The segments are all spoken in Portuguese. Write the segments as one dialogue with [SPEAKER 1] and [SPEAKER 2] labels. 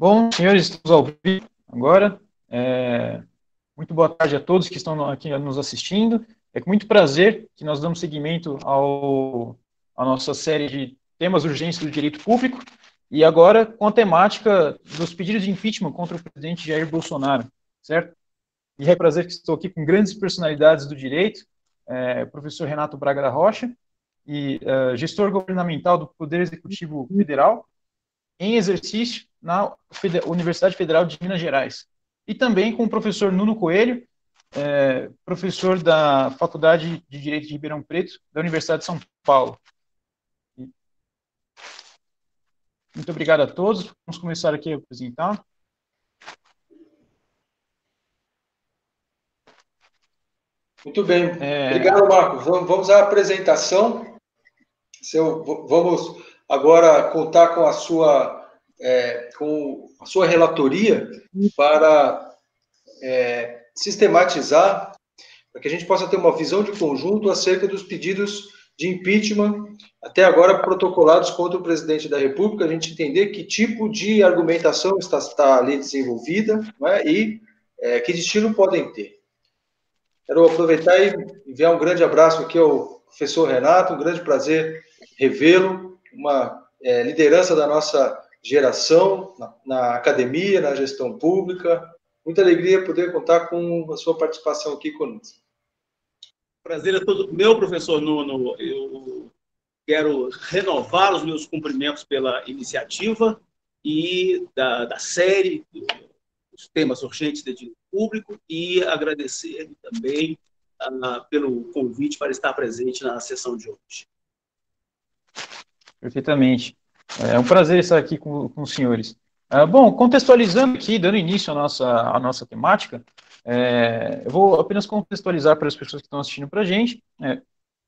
[SPEAKER 1] Bom, senhores, estamos ao vivo agora. Muito boa tarde a todos que estão aqui nos assistindo. É com muito prazer que nós damos seguimento à nossa série de temas urgentes do direito público, e agora com a temática dos pedidos de impeachment contra o presidente Jair Bolsonaro, certo? E é prazer que estou aqui com grandes personalidades do direito, professor Renato Braga da Rocha, e gestor governamental do Poder Executivo Federal, em exercício na Universidade Federal de Minas Gerais. E também com o professor Nuno Coelho, professor da Faculdade de Direito de Ribeirão Preto, da Universidade de São Paulo. Muito obrigado a todos. Vamos começar aqui a apresentar.
[SPEAKER 2] Muito bem. Obrigado, Marcos. Vamos à apresentação. Vamos agora contar com a sua relatoria para sistematizar, para que a gente possa ter uma visão de conjunto acerca dos pedidos de impeachment, até agora protocolados contra o presidente da República, a gente entender que tipo de argumentação está ali desenvolvida, não é? E que destino podem ter. Quero aproveitar e enviar um grande abraço aqui ao professor Renato, um grande prazer revê-lo, uma liderança da nossa geração na academia, na gestão pública. Muita alegria poder contar com a sua participação aqui conosco.
[SPEAKER 3] Prazer é todo meu, professor Nuno. Eu quero renovar os meus cumprimentos pela iniciativa e da série dos temas urgentes de direito público, e agradecer também pelo convite para estar presente na sessão de hoje.
[SPEAKER 1] Perfeitamente. É um prazer estar aqui com os senhores. Bom, contextualizando aqui, dando início à nossa temática, eu vou apenas contextualizar para as pessoas que estão assistindo para a gente,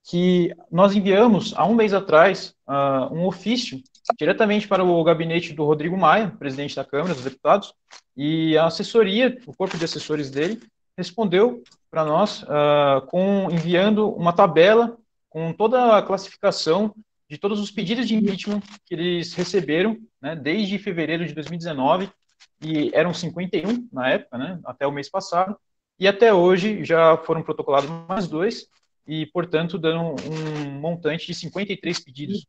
[SPEAKER 1] que nós enviamos, há um mês atrás, um ofício diretamente para o gabinete do Rodrigo Maia, presidente da Câmara dos Deputados, e a assessoria, o corpo de assessores dele, respondeu para nós enviando uma tabela com toda a classificação de todos os pedidos de impeachment que eles receberam, né, desde fevereiro de 2019, e eram 51 na época, né, até o mês passado, e até hoje já foram protocolados mais 2, e, portanto, dando um montante de 53 pedidos.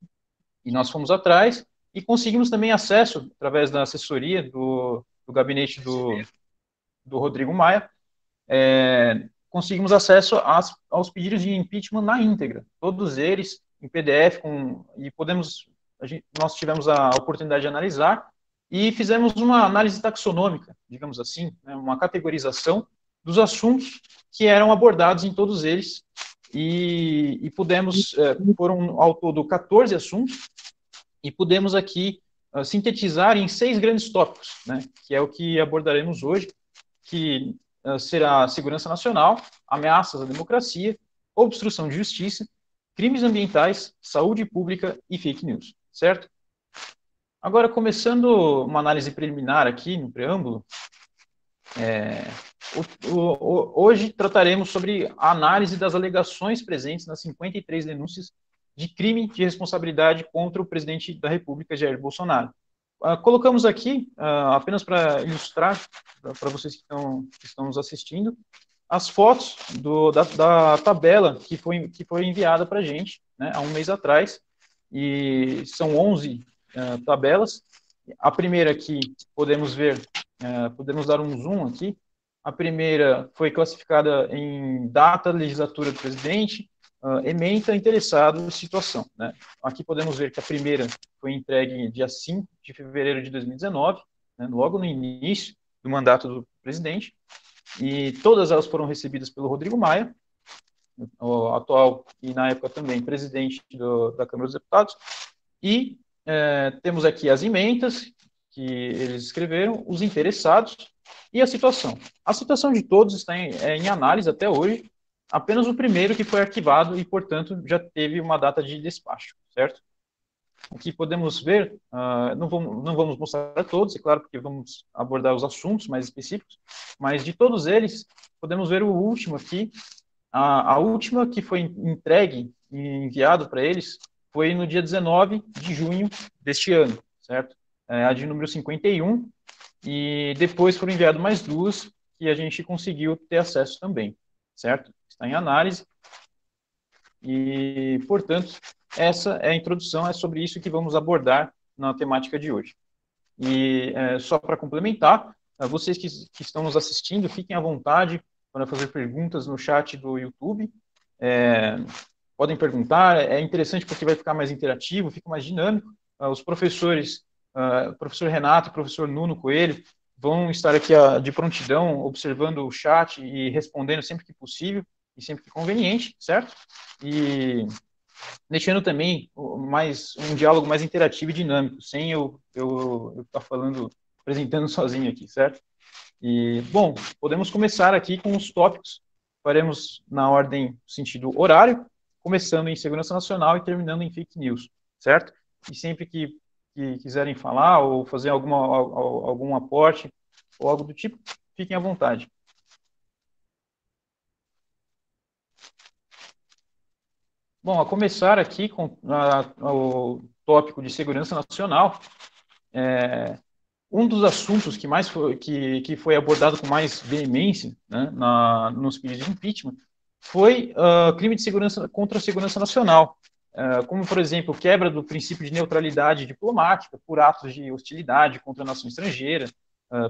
[SPEAKER 1] E nós fomos atrás e conseguimos também acesso, através da assessoria do gabinete do Rodrigo Maia, conseguimos acesso aos pedidos de impeachment na íntegra, todos eles em PDF, nós tivemos a oportunidade de analisar e fizemos uma análise taxonômica, digamos assim, né, uma categorização dos assuntos que eram abordados em todos eles, e pudemos, foram ao todo 14 assuntos, e pudemos aqui sintetizar em 6 grandes tópicos, né, que é o que abordaremos hoje, que será segurança nacional, ameaças à democracia, obstrução de justiça, crimes ambientais, saúde pública e fake news, certo? Agora, começando uma análise preliminar aqui no preâmbulo, hoje trataremos sobre a análise das alegações presentes nas 53 denúncias de crime de responsabilidade contra o presidente da República, Jair Bolsonaro. Colocamos aqui, apenas para ilustrar, para vocês que estão nos assistindo, as fotos da tabela que foi enviada para a gente, né, há um mês atrás, e são 11 tabelas. A primeira aqui, podemos ver, podemos dar um zoom aqui. A primeira foi classificada em data, legislatura do presidente, ementa, interessado, situação, né? Aqui podemos ver que a primeira foi entregue dia 5 de fevereiro de 2019, né, logo no início do mandato do presidente, e todas elas foram recebidas pelo Rodrigo Maia, o atual e na época também presidente da Câmara dos Deputados, e temos aqui as emendas que eles escreveram, os interessados e a situação. A situação de todos está em análise até hoje, apenas o primeiro que foi arquivado e, portanto, já teve uma data de despacho, certo? Aqui podemos ver, não vamos mostrar a todos, é claro, porque vamos abordar os assuntos mais específicos, mas de todos eles, podemos ver o último aqui. A última que foi entregue e enviado para eles foi no dia 19 de junho deste ano, certo? A de número 51, e depois foram enviadas mais 2 que a gente conseguiu ter acesso também, certo? Está em análise, e, portanto, essa é a introdução, é sobre isso que vamos abordar na temática de hoje. E só para complementar, vocês que estão nos assistindo, fiquem à vontade para fazer perguntas no chat do YouTube. Podem perguntar, é interessante porque vai ficar mais interativo, fica mais dinâmico. Os professores, o professor Renato e o professor Nuno Coelho, vão estar aqui de prontidão, observando o chat e respondendo sempre que possível e sempre que conveniente, certo? E deixando também um diálogo mais interativo e dinâmico, sem eu estar falando, apresentando sozinho aqui, certo? E, bom, podemos começar aqui com os tópicos. Faremos na ordem, sentido horário, começando em segurança nacional e terminando em fake news, certo? E sempre que quiserem falar ou fazer algum aporte ou algo do tipo, fiquem à vontade. Bom, a começar aqui com o tópico de segurança nacional, um dos assuntos que foi abordado com mais veemência, né, nos pedidos de impeachment foi crime de segurança contra a segurança nacional, como, por exemplo, quebra do princípio de neutralidade diplomática por atos de hostilidade contra a nação estrangeira,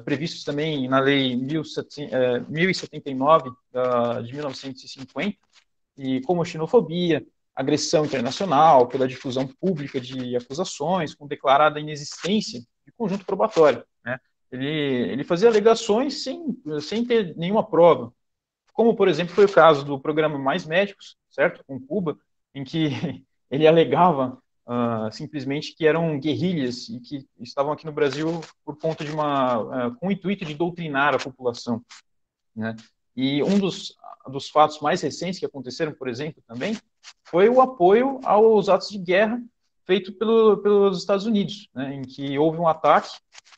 [SPEAKER 1] previstos também na Lei 1079 de 1950, e como xenofobia, agressão internacional, pela difusão pública de acusações com declarada inexistência de conjunto probatório, né? Ele fazia alegações sem ter nenhuma prova, como, por exemplo, foi o caso do programa Mais Médicos, certo? Com Cuba, em que ele alegava simplesmente que eram guerrilhas e que estavam aqui no Brasil por conta de com o intuito de doutrinar a população, né? E um dos fatos mais recentes que aconteceram, por exemplo, também, foi o apoio aos atos de guerra feito pelos Estados Unidos, né, em que houve um ataque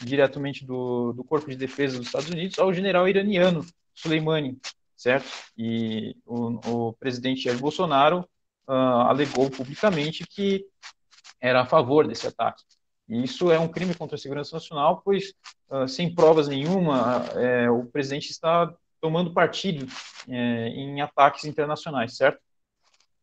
[SPEAKER 1] diretamente do Corpo de Defesa dos Estados Unidos ao general iraniano Soleimani, certo? E o presidente Jair Bolsonaro alegou publicamente que era a favor desse ataque. E isso é um crime contra a segurança nacional, pois, sem provas nenhuma, o presidente está tomando partido em ataques internacionais, certo?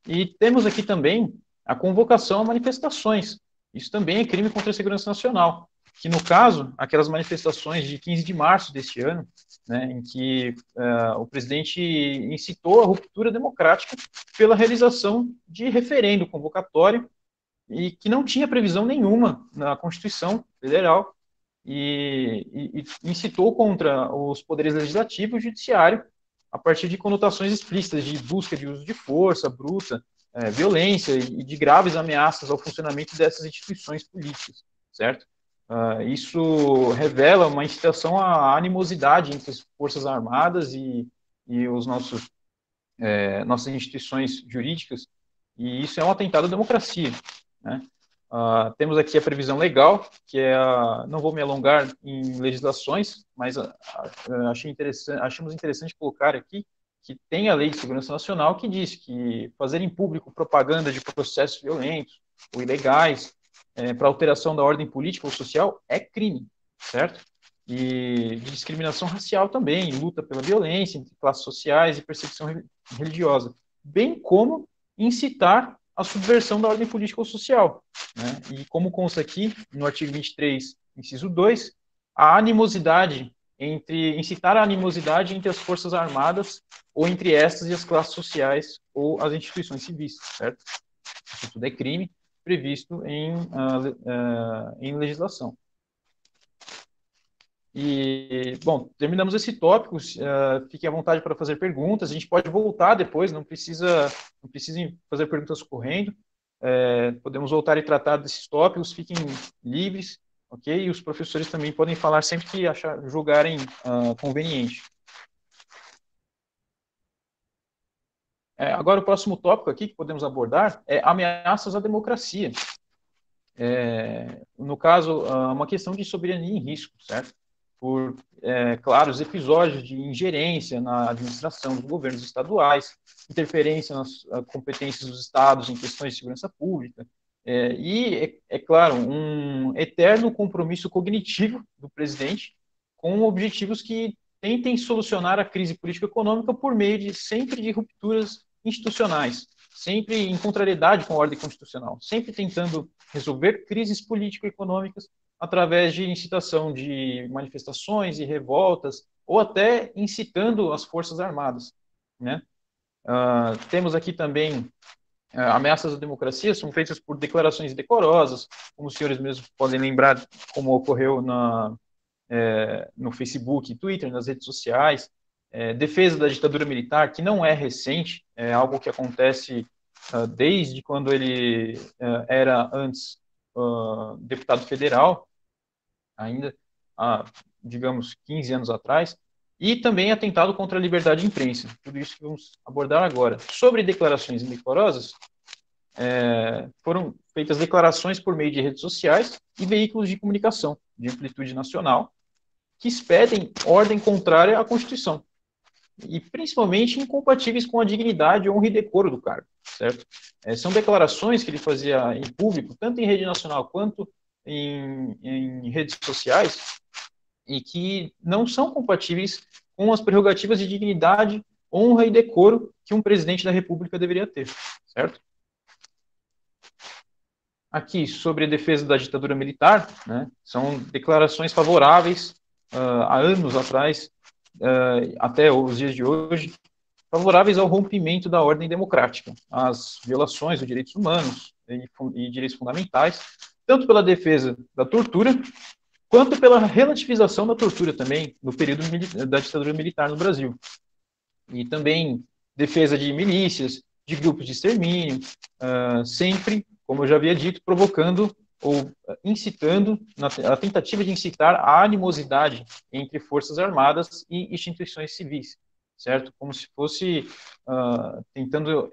[SPEAKER 1] E temos aqui também a convocação a manifestações. Isso também é crime contra a segurança nacional, que no caso, aquelas manifestações de 15 de março deste ano, né, em que o presidente incitou a ruptura democrática pela realização de referendo convocatório e que não tinha previsão nenhuma na Constituição Federal e incitou contra os poderes legislativo e judiciário a partir de conotações explícitas de busca de uso de força bruta, violência e de graves ameaças ao funcionamento dessas instituições políticas, certo? Isso revela uma incitação à animosidade entre as Forças Armadas e nossas instituições jurídicas, e isso é um atentado à democracia, né? Temos aqui a previsão legal, que não vou me alongar em legislações, mas achamos interessante colocar aqui que tem a Lei de Segurança Nacional que diz que fazer em público propaganda de processos violentos ou ilegais para alteração da ordem política ou social é crime, certo? E de discriminação racial também, luta pela violência entre classes sociais e perseguição religiosa, bem como incitar a subversão da ordem política ou social, né? E como consta aqui, no artigo 23, inciso 2, incitar a animosidade entre as forças armadas ou entre estas e as classes sociais ou as instituições civis, certo? Isso tudo é crime previsto em legislação. E, bom, terminamos esse tópico, fiquem à vontade para fazer perguntas, a gente pode voltar depois, não precisa fazer perguntas correndo, podemos voltar e tratar desses tópicos, fiquem livres, ok? E os professores também podem falar sempre que julgarem conveniente. Agora, o próximo tópico aqui que podemos abordar é ameaças à democracia. No caso, uma questão de soberania em risco, certo? Por claros episódios de ingerência na administração dos governos estaduais, interferência nas competências dos estados em questões de segurança pública, e, claro, um eterno compromisso cognitivo do presidente com objetivos que tentem solucionar a crise político-econômica por meio de sempre de rupturas institucionais, sempre em contrariedade com a ordem constitucional, sempre tentando resolver crises político-econômicas através de incitação de manifestações e revoltas, ou até incitando as forças armadas, né? Temos aqui também ameaças à democracia, são feitas por declarações indecorosas, como os senhores mesmos podem lembrar, como ocorreu no Facebook, Twitter, nas redes sociais. Defesa da ditadura militar, que não é recente, é algo que acontece desde quando ele era antes deputado federal, ainda há, digamos, 15 anos atrás, e também atentado contra a liberdade de imprensa. Tudo isso que vamos abordar agora. Sobre declarações indecorosas, foram feitas declarações por meio de redes sociais e veículos de comunicação de amplitude nacional que expedem ordem contrária à Constituição e principalmente incompatíveis com a dignidade, honra e decoro do cargo, certo? São declarações que ele fazia em público, tanto em rede nacional quanto em redes sociais, e que não são compatíveis com as prerrogativas de dignidade, honra e decoro que um presidente da República deveria ter, certo? Aqui, sobre a defesa da ditadura militar, né, são declarações favoráveis há anos atrás, até os dias de hoje, favoráveis ao rompimento da ordem democrática, às violações dos direitos humanos e direitos fundamentais, tanto pela defesa da tortura, quanto pela relativização da tortura também, no período da ditadura militar no Brasil. E também defesa de milícias, de grupos de extermínio, sempre, como eu já havia dito, provocando ou incitando, a tentativa de incitar a animosidade entre forças armadas e instituições civis, certo? Como se fosse tentando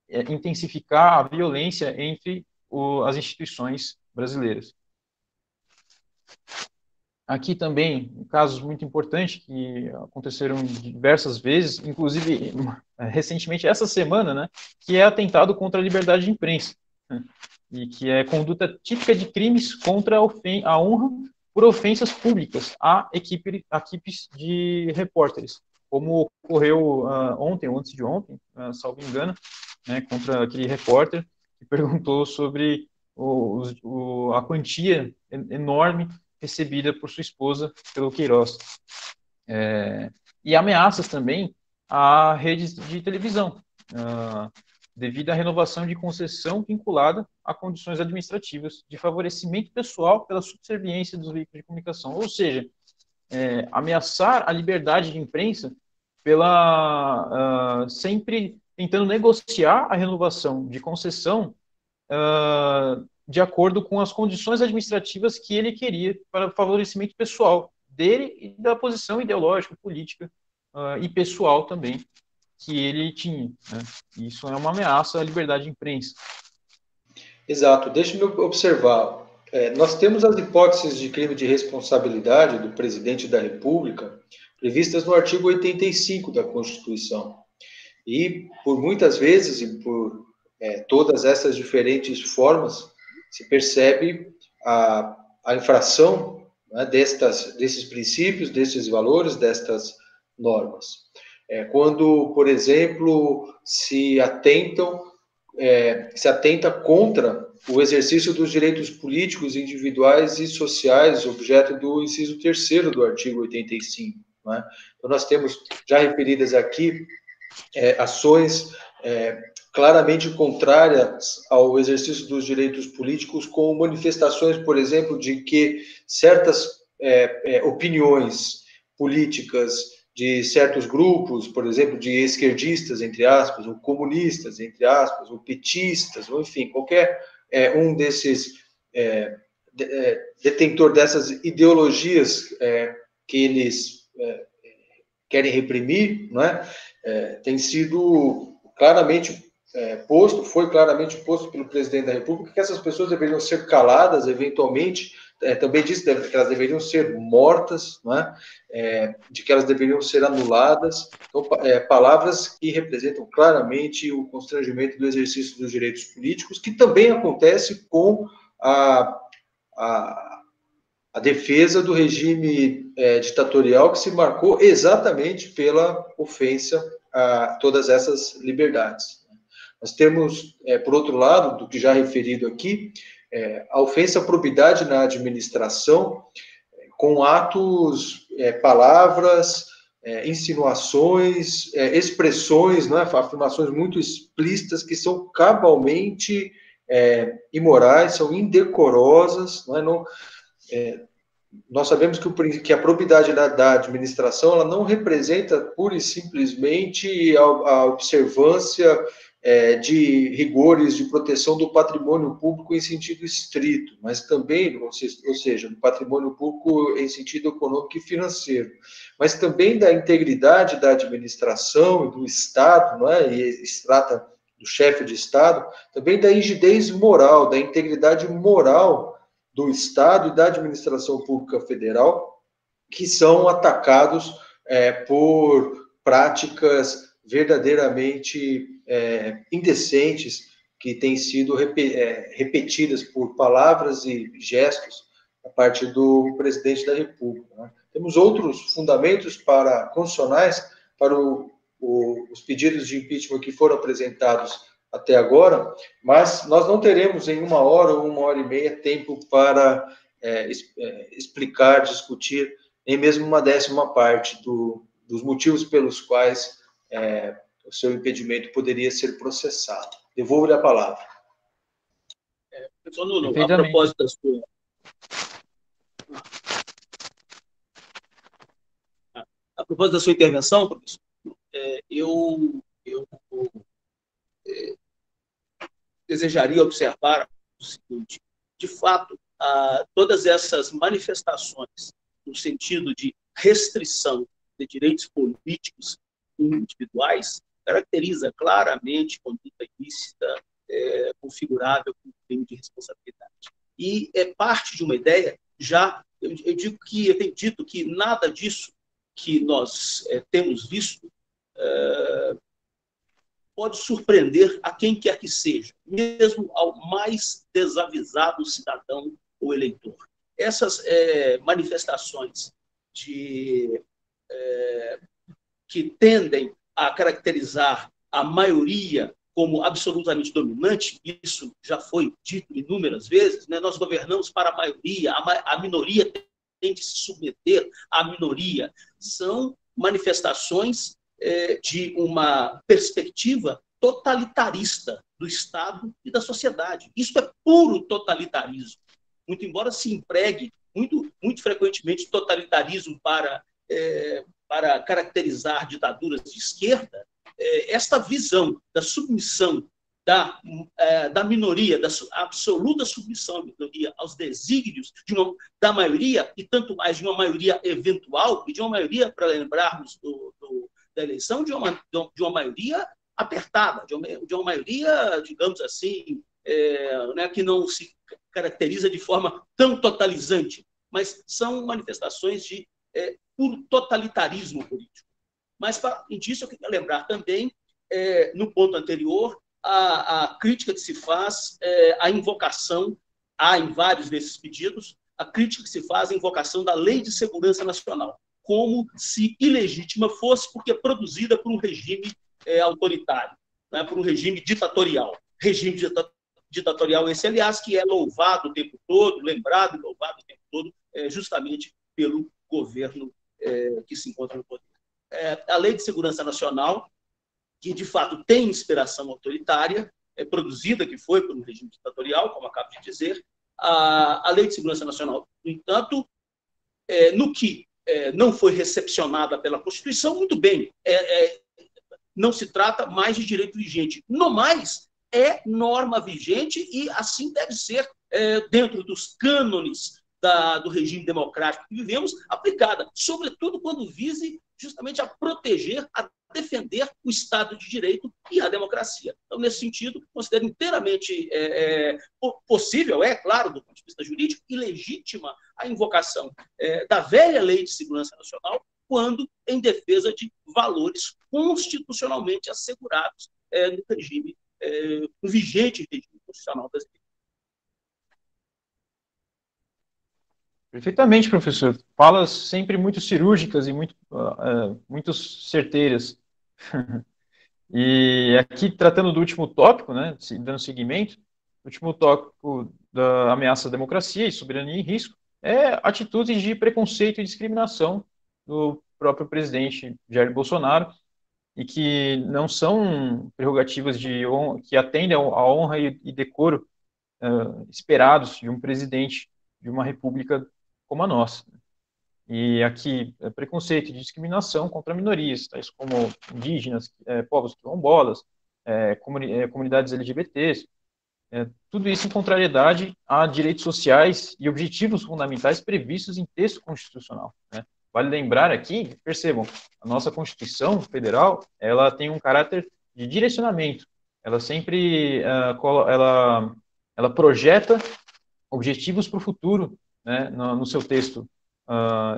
[SPEAKER 1] intensificar a violência entre as instituições brasileiras. Aqui também, casos muito importantes que aconteceram diversas vezes, inclusive recentemente essa semana, né, que é atentado contra a liberdade de imprensa, né, e que é conduta típica de crimes contra a honra por ofensas públicas a equipes de repórteres, como ocorreu ontem ou antes de ontem, salvo engano, né, contra aquele repórter que perguntou sobre a quantia enorme recebida por sua esposa pelo Queiroz. E ameaças também a redes de televisão, devido à renovação de concessão vinculada a condições administrativas de favorecimento pessoal pela subserviência dos veículos de comunicação. Ou seja, ameaçar a liberdade de imprensa pela sempre tentando negociar a renovação de concessão de acordo com as condições administrativas que ele queria para o favorecimento pessoal dele e da posição ideológica, política e pessoal também que ele tinha, né? Isso é uma ameaça à liberdade de imprensa.
[SPEAKER 2] Exato. Deixe-me observar. Nós temos as hipóteses de crime de responsabilidade do presidente da República previstas no artigo 85 da Constituição. E, por muitas vezes, e por todas essas diferentes formas, se percebe a infração, né, desses princípios, desses valores, destas normas. Quando, por exemplo, se atenta contra o exercício dos direitos políticos, individuais e sociais, objeto do inciso 3º do artigo 85. Né? Então, nós temos já referidas aqui ações claramente contrárias ao exercício dos direitos políticos, com manifestações, por exemplo, de que certas opiniões políticas de certos grupos, por exemplo, de esquerdistas, entre aspas, ou comunistas, entre aspas, ou petistas, ou enfim, qualquer um desses detentor dessas ideologias que eles querem reprimir, não é? Tem sido claramente foi claramente posto pelo presidente da República que essas pessoas deveriam ser caladas, eventualmente, também disse que elas deveriam ser mortas, não é? De que elas deveriam ser anuladas. Então, palavras que representam claramente o constrangimento do exercício dos direitos políticos, que também acontece com a defesa do regime ditatorial que se marcou exatamente pela ofensa a todas essas liberdades. Nós temos, por outro lado, do que já referido aqui, a ofensa à probidade na administração, com atos, palavras, insinuações, expressões, né, afirmações muito explícitas que são cabalmente imorais, são indecorosas, não é? Não, nós sabemos que a probidade da administração ela não representa pura e simplesmente a observância de rigores de proteção do patrimônio público em sentido estrito, mas também, ou seja, do patrimônio público em sentido econômico e financeiro, mas também da integridade da administração e do Estado, não é? E se trata do chefe de Estado, também da rigidez moral, da integridade moral do Estado e da administração pública federal, que são atacados por práticas verdadeiramente indecentes, que têm sido repetidas por palavras e gestos a parte do presidente da República. Né? Temos outros fundamentos constitucionais para os pedidos de impeachment que foram apresentados até agora, mas nós não teremos em 1 hora ou 1 hora e meia tempo para explicar, discutir, nem mesmo uma 10ª parte dos motivos pelos quais o seu impedimento poderia ser processado. Devolvo-lhe a palavra.
[SPEAKER 3] Professor Nuno, a propósito da sua intervenção, professor, eu desejaria observar o seguinte: de fato, todas essas manifestações no sentido de restrição de direitos políticos individuais caracteriza claramente conduta ilícita configurável como crime de responsabilidade. E é parte de uma ideia, eu tenho dito que nada disso que nós temos visto pode surpreender a quem quer que seja, mesmo ao mais desavisado cidadão ou eleitor. Essas manifestações que tendem a caracterizar a maioria como absolutamente dominante, isso já foi dito inúmeras vezes, né? Nós governamos para a maioria, a minoria tem de se submeter à minoria. São manifestações de uma perspectiva totalitarista do Estado e da sociedade. Isso é puro totalitarismo. Muito embora se empregue muito frequentemente totalitarismo para caracterizar ditaduras de esquerda, esta visão da submissão da minoria, da absoluta submissão da minoria aos desígnios da maioria, e tanto mais de uma maioria eventual, e de uma maioria, para lembrarmos da eleição, de uma maioria apertada, de uma maioria, digamos assim, né, que não se caracteriza de forma tão totalizante, mas são manifestações de puro totalitarismo político. Mas, para disso, eu queria lembrar também, no ponto anterior, a crítica que se faz à invocação, há em vários desses pedidos, a crítica que se faz à invocação da Lei de Segurança Nacional, como se ilegítima fosse porque é produzida por um regime autoritário, né, por um regime ditatorial. Regime ditatorial esse, aliás, que é louvado o tempo todo, lembrado e louvado o tempo todo, justamente pelo governo que se encontra no poder. A Lei de Segurança Nacional, que de fato tem inspiração autoritária, produzida que foi por um regime ditatorial, como acabo de dizer, a Lei de Segurança Nacional, no entanto, no que não foi recepcionada pela Constituição, muito bem, não se trata mais de direito vigente. No mais, é norma vigente e assim deve ser, dentro dos cânones do regime democrático que vivemos, aplicada, sobretudo quando vise justamente a proteger, a defender o Estado de Direito e a democracia. Então, nesse sentido, considero inteiramente possível, claro, do ponto de vista jurídico, e legítima a invocação da velha Lei de Segurança Nacional, quando em defesa de valores constitucionalmente assegurados no regime, no vigente regime constitucional brasileiro.
[SPEAKER 1] Perfeitamente, professor. Falas sempre muito cirúrgicas e muito certeiras. E aqui, tratando do último tópico, né, dando seguimento, o último tópico da ameaça à democracia e soberania em risco é atitudes de preconceito e discriminação do próprio presidente Jair Bolsonaro, e que não são prerrogativas que atendem à honra e decoro esperados de um presidente de uma república como a nossa. E aqui, preconceito e discriminação contra minorias, tais como indígenas, povos quilombolas, comunidades LGBTs, tudo isso em contrariedade a direitos sociais e objetivos fundamentais previstos em texto constitucional, né? Vale lembrar aqui, percebam, a nossa Constituição Federal, ela tem um caráter de direcionamento. Ela sempre, ela projeta objetivos para o futuro, né, no seu texto.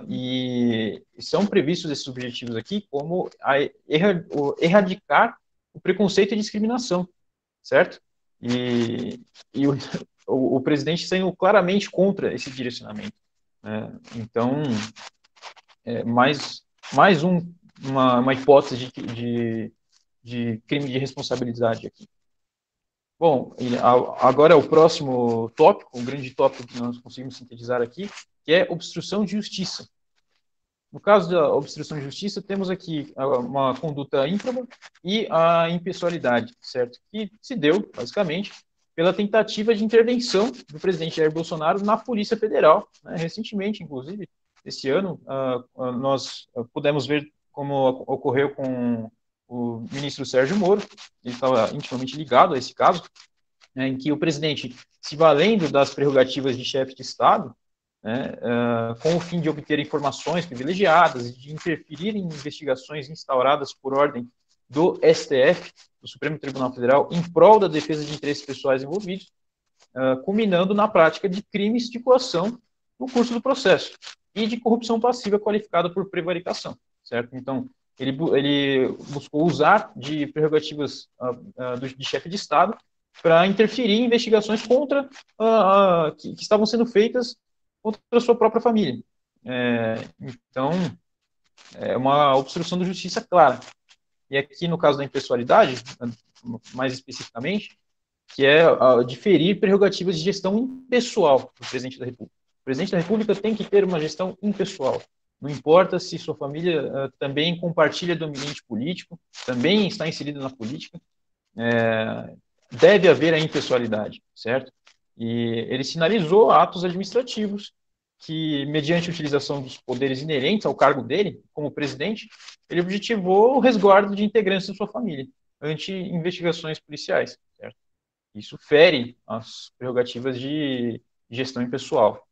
[SPEAKER 1] E são previstos esses objetivos aqui como erradicar o preconceito e discriminação, certo? E o presidente saindo claramente contra esse direcionamento, né? Então, mais uma hipótese de crime de responsabilidade aqui. Bom, agora é o próximo tópico, um grande tópico que nós conseguimos sintetizar aqui, que é obstrução de justiça. No caso da obstrução de justiça, temos aqui uma conduta ímproba e a impessoalidade, certo? Que se deu, basicamente, pela tentativa de intervenção do presidente Jair Bolsonaro na Polícia Federal, né? Recentemente, inclusive, esse ano, nós pudemos ver como ocorreu com o ministro Sérgio Moro. Ele estava intimamente ligado a esse caso, né, em que o presidente, se valendo das prerrogativas de chefe de Estado, né, com o fim de obter informações privilegiadas e de interferir em investigações instauradas por ordem do STF, do Supremo Tribunal Federal, em prol da defesa de interesses pessoais envolvidos, culminando na prática de crimes de coação no curso do processo e de corrupção passiva qualificada por prevaricação, certo? Então, ele buscou usar de prerrogativas de chefe de Estado para interferir em investigações que estavam sendo feitas contra a sua própria família. Então, é uma obstrução da justiça clara. E aqui, no caso da impessoalidade, mais especificamente, que é diferir prerrogativas de gestão impessoal do presidente da República. O presidente da República tem que ter uma gestão impessoal. Não importa se sua família também compartilha do ambiente político, também está inserida na política, deve haver a impessoalidade, certo? E ele sinalizou atos administrativos que, mediante a utilização dos poderes inerentes ao cargo dele, como presidente, ele objetivou o resguardo de integrantes da sua família ante investigações policiais, certo? Isso fere as prerrogativas de gestão impessoal.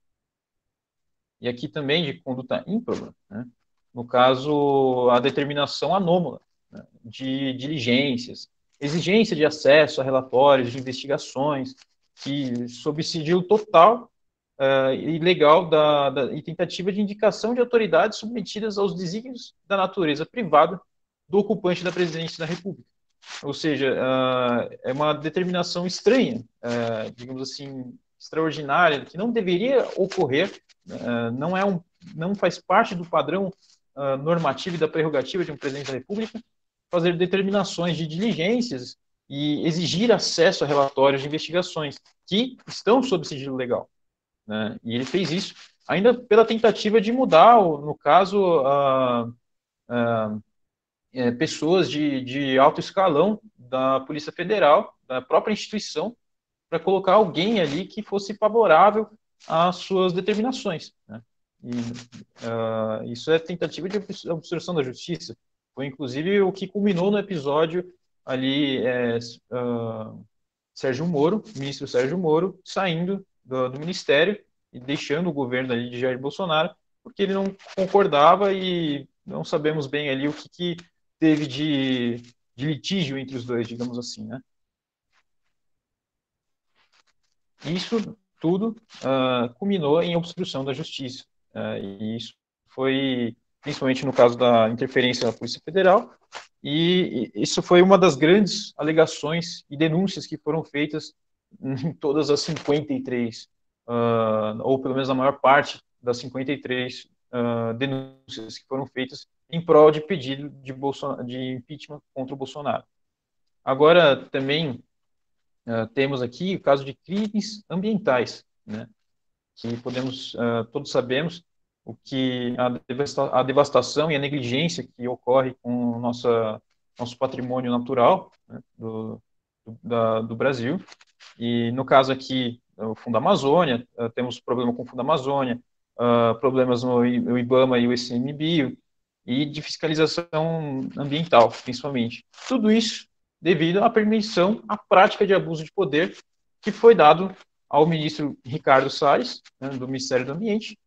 [SPEAKER 1] E aqui também de conduta ímproba, né? No caso, a determinação anômala, né, de diligências, exigência de acesso a relatórios de investigações, que, sob sigilo total e legal e tentativa de indicação de autoridades submetidas aos desígnios da natureza privada do ocupante da presidência da República. Ou seja, é uma determinação estranha, digamos assim, extraordinária, que não deveria ocorrer, não faz parte do padrão normativo e da prerrogativa de um presidente da República fazer determinações de diligências e exigir acesso a relatórios de investigações que estão sob sigilo legal, né? E ele fez isso ainda pela tentativa de mudar, no caso, pessoas de alto escalão da Polícia Federal, da própria instituição, para colocar alguém ali que fosse favorável às suas determinações, né? E isso é tentativa de obstrução da justiça. Foi, inclusive, o que culminou no episódio ali, Sérgio Moro, ministro Sérgio Moro, saindo do ministério e deixando o governo ali de Jair Bolsonaro, porque ele não concordava e não sabemos bem ali o que teve de litígio entre os dois, digamos assim, né? Isso tudo culminou em obstrução da justiça. E isso foi, principalmente no caso da interferência da Polícia Federal, e isso foi uma das grandes alegações e denúncias que foram feitas em todas as 53, ou pelo menos a maior parte das 53 denúncias que foram feitas em prol de pedido de impeachment contra o Bolsonaro. Agora, também temos aqui o caso de crimes ambientais, né, que todos sabemos o que a devastação e a negligência que ocorre com nosso patrimônio natural, né, do Brasil. E no caso aqui, o Fundo Amazônia, temos problema com o Fundo Amazônia, problemas no IBAMA e o ICMBio, e de fiscalização ambiental, principalmente. Tudo isso devido à permissão à prática de abuso de poder que foi dado ao ministro Ricardo Salles, né, do Ministério do Ambiente,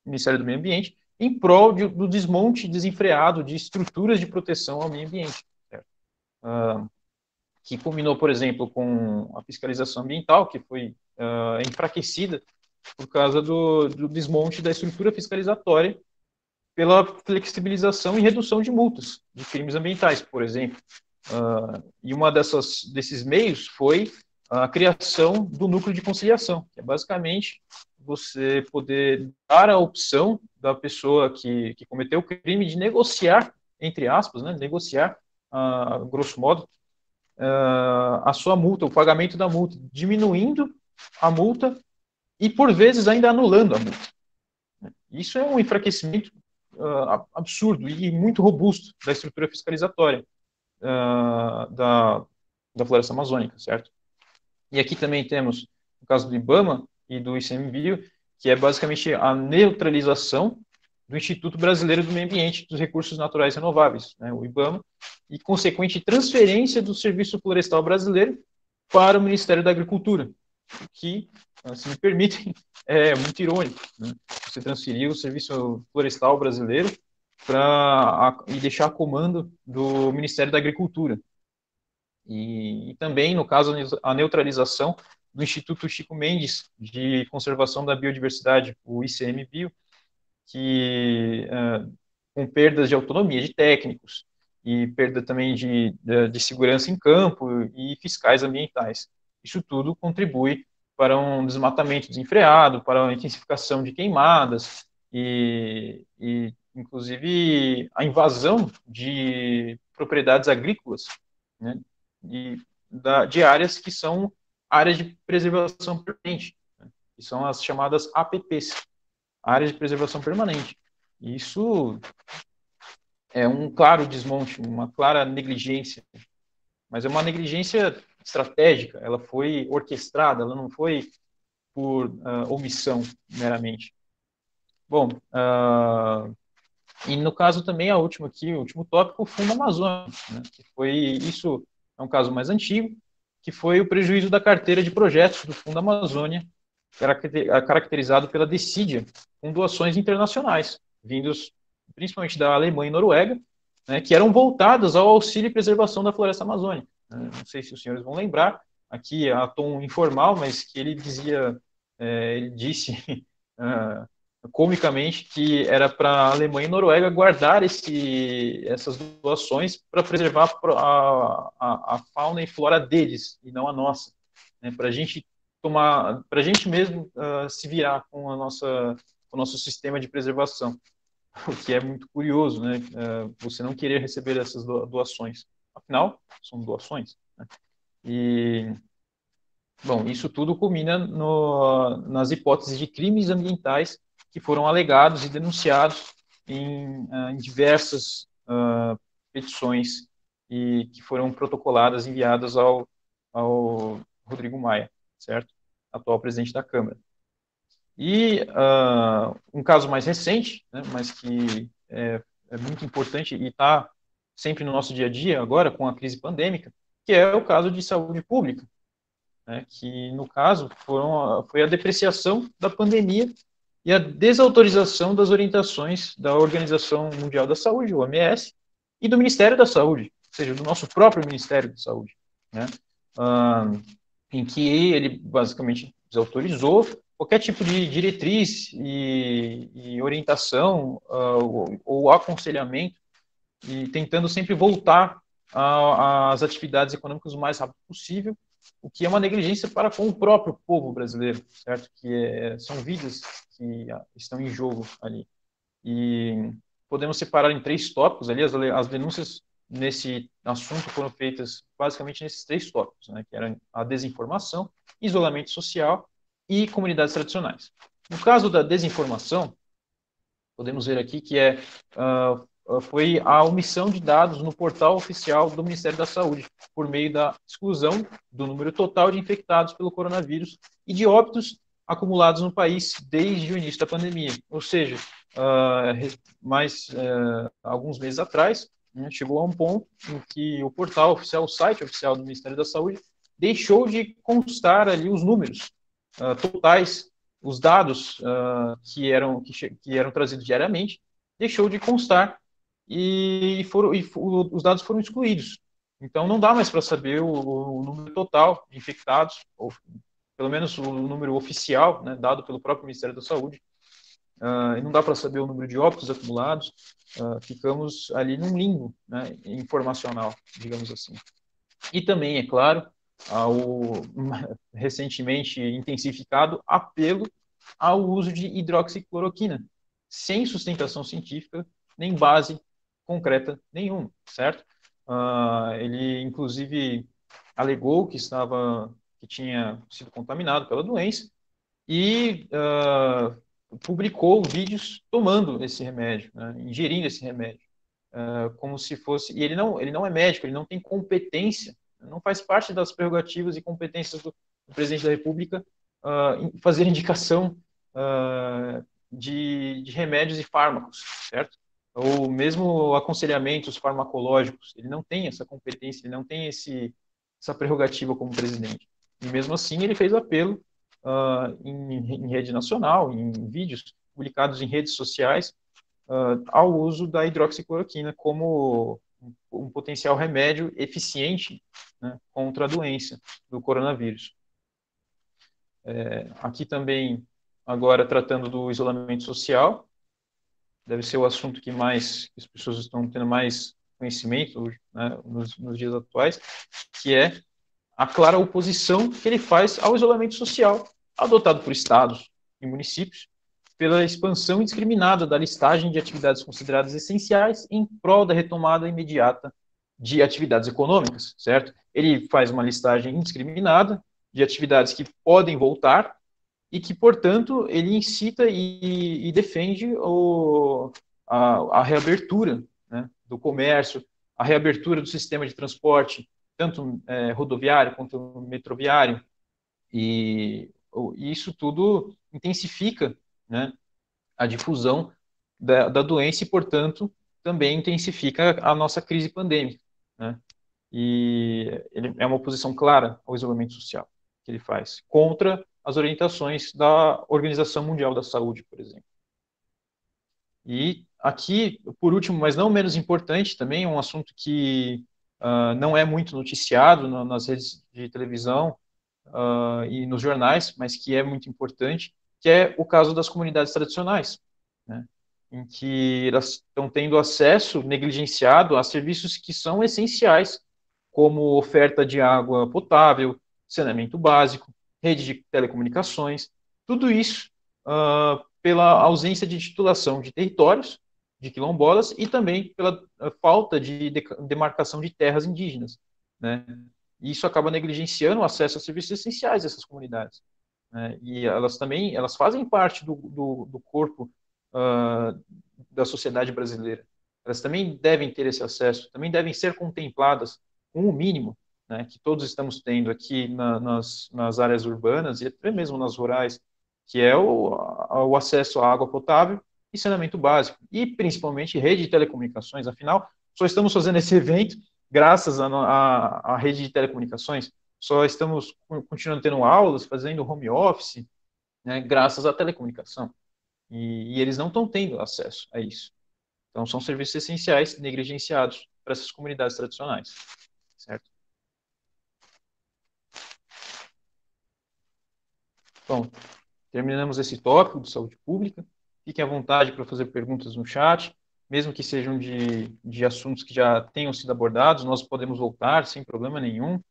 [SPEAKER 1] Ministério do Meio Ambiente, em prol do desmonte desenfreado de estruturas de proteção ao meio ambiente. Que culminou, por exemplo, com a fiscalização ambiental, que foi enfraquecida por causa do desmonte da estrutura fiscalizatória pela flexibilização e redução de multas de crimes ambientais, por exemplo. E uma desses meios foi a criação do núcleo de conciliação, que é basicamente você poder dar a opção da pessoa que cometeu o crime de negociar, entre aspas, né, negociar, grosso modo, a sua multa, o pagamento da multa, diminuindo a multa e, por vezes, ainda anulando a multa. Isso é um enfraquecimento absurdo e muito robusto da estrutura fiscalizatória da floresta amazônica, certo? E aqui também temos o caso do IBAMA e do ICMBio, que é basicamente a neutralização do Instituto Brasileiro do Meio Ambiente dos Recursos Naturais Renováveis, né, o IBAMA, e consequente transferência do Serviço Florestal Brasileiro para o Ministério da Agricultura, que, se me permitem, é muito irônico, né? Você transferir o Serviço Florestal Brasileiro e deixar a comando do Ministério da Agricultura. E também, no caso, a neutralização do Instituto Chico Mendes de Conservação da Biodiversidade, o ICMBio, que, com perdas de autonomia de técnicos e perda também de segurança em campo e fiscais ambientais. Isso tudo contribui para um desmatamento desenfreado, para a intensificação de queimadas e inclusive, a invasão de propriedades agrícolas, né, de áreas que são áreas de preservação permanente, né, que são as chamadas APPs, áreas de preservação permanente. Isso é um claro desmonte, uma clara negligência, mas é uma negligência estratégica, ela foi orquestrada, ela não foi por omissão meramente. Bom, e no caso também, o último tópico, o Fundo Amazônia, né, que isso é um caso mais antigo, que foi o prejuízo da carteira de projetos do Fundo Amazônia, caracterizado pela desídia, com doações internacionais, vindos principalmente da Alemanha e Noruega, né, que eram voltadas ao auxílio e preservação da floresta amazônica. Não sei se os senhores vão lembrar, aqui a tom informal, mas que ele disse comicamente que era para a Alemanha e Noruega guardar essas doações para preservar a fauna e flora deles, e não a nossa, né, para a gente mesmo se virar com o nosso sistema de preservação, o que é muito curioso, né, você não querer receber essas doações, afinal, são doações, né? E, bom, isso tudo culmina nas hipóteses de crimes ambientais que foram alegados e denunciados em diversas petições e que foram protocoladas, enviadas ao Rodrigo Maia, certo? Atual presidente da Câmara. E um caso mais recente, né, mas que é muito importante e está sempre no nosso dia a dia agora, com a crise pandêmica, que é o caso de saúde pública, né, que, no caso, foi a depreciação da pandemia e a desautorização das orientações da Organização Mundial da Saúde, o OMS, e do Ministério da Saúde, ou seja, do nosso próprio Ministério da Saúde, né, em que ele basicamente desautorizou qualquer tipo de diretriz e orientação ou aconselhamento, e tentando sempre voltar às atividades econômicas o mais rápido possível, o que é uma negligência para com o próprio povo brasileiro, certo? São vidas que estão em jogo ali. E podemos separar em 3 tópicos ali, as denúncias nesse assunto foram feitas basicamente nesses 3 tópicos, né, que eram a desinformação, isolamento social e comunidades tradicionais. No caso da desinformação, podemos ver aqui que foi a omissão de dados no portal oficial do Ministério da Saúde, por meio da exclusão do número total de infectados pelo coronavírus e de óbitos acumulados no país desde o início da pandemia. Ou seja, alguns meses atrás, né, chegou a um ponto em que o portal oficial, o site oficial do Ministério da Saúde, deixou de constar ali os números totais, os dados que eram trazidos diariamente, deixou de constar e os dados foram excluídos. Então, não dá mais para saber o número total de infectados, ou pelo menos o número oficial, né, dado pelo próprio Ministério da Saúde. E não dá para saber o número de óbitos acumulados. Ficamos ali num limbo, né, informacional, digamos assim. E também, é claro, ao recentemente intensificado apelo ao uso de hidroxicloroquina, sem sustentação científica nem base concreta nenhuma, certo? Ele, inclusive, alegou que tinha sido contaminado pela doença e publicou vídeos tomando esse remédio, né, ingerindo esse remédio, como se fosse... E ele não é médico, ele não tem competência, não faz parte das prerrogativas e competências do presidente da República fazer indicação de remédios e fármacos, certo? Ou mesmo aconselhamentos farmacológicos. Ele não tem essa competência, ele não tem essa prerrogativa como presidente. E mesmo assim ele fez apelo em rede nacional, em vídeos publicados em redes sociais, ao uso da hidroxicloroquina como um potencial remédio eficiente, né, contra a doença do coronavírus. Aqui também, agora tratando do isolamento social, deve ser o assunto que as pessoas estão tendo mais conhecimento, né, nos dias atuais, que é a clara oposição que ele faz ao isolamento social adotado por estados e municípios, pela expansão indiscriminada da listagem de atividades consideradas essenciais em prol da retomada imediata de atividades econômicas, certo? Ele faz uma listagem indiscriminada de atividades que podem voltar e que, portanto, ele incita e defende a reabertura, né, do comércio, a reabertura do sistema de transporte, tanto rodoviário quanto metroviário, e isso tudo intensifica, né, a difusão da doença e, portanto, também intensifica a nossa crise pandêmica, né? E ele é uma oposição clara ao isolamento social que ele faz, contra as orientações da Organização Mundial da Saúde, por exemplo. E aqui, por último, mas não menos importante, também um assunto que não é muito noticiado nas redes de televisão e nos jornais, mas que é muito importante, que é o caso das comunidades tradicionais, né, em que elas estão tendo acesso negligenciado a serviços que são essenciais, como oferta de água potável, saneamento básico, rede de telecomunicações, tudo isso pela ausência de titulação de territórios, de quilombolas, e também pela falta de demarcação de terras indígenas, né? E isso acaba negligenciando o acesso a serviços essenciais dessas comunidades, né? E elas fazem parte do corpo da sociedade brasileira. Elas também devem ter esse acesso, também devem ser contempladas com o mínimo, né, que todos estamos tendo aqui nas áreas urbanas e até mesmo nas rurais, que é o acesso à água potável e saneamento básico, e principalmente rede de telecomunicações. Afinal, só estamos fazendo esse evento graças à rede de telecomunicações, só estamos continuando tendo aulas, fazendo home office, né, graças à telecomunicação. E eles não estão tendo acesso a isso. Então, são serviços essenciais negligenciados para essas comunidades tradicionais, certo? Bom, terminamos esse tópico de saúde pública. Fiquem à vontade para fazer perguntas no chat, mesmo que sejam de assuntos que já tenham sido abordados, nós podemos voltar sem problema nenhum.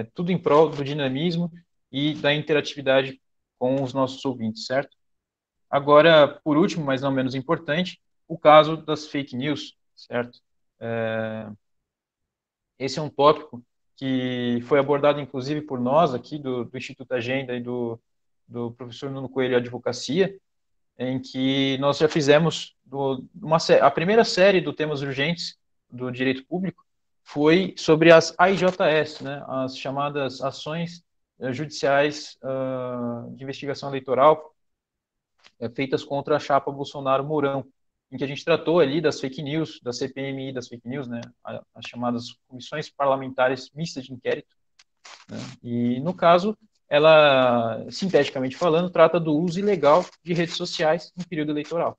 [SPEAKER 1] tudo em prol do dinamismo e da interatividade com os nossos ouvintes, certo? Agora, por último, mas não menos importante, o caso das fake news, certo? Esse é um tópico que foi abordado, inclusive, por nós aqui do Instituto Agenda e do professor Nuno Coelho Advocacia, em que nós já fizemos a primeira série do Temas Urgentes do Direito Público foi sobre as AIJS, né, as chamadas Ações Judiciais de Investigação Eleitoral, feitas contra a chapa Bolsonaro-Mourão, em que a gente tratou ali das fake news, da CPMI das fake news, né, as chamadas Comissões Parlamentares Mistas de Inquérito, né, e, no caso, ela, sinteticamente falando, trata do uso ilegal de redes sociais no período eleitoral,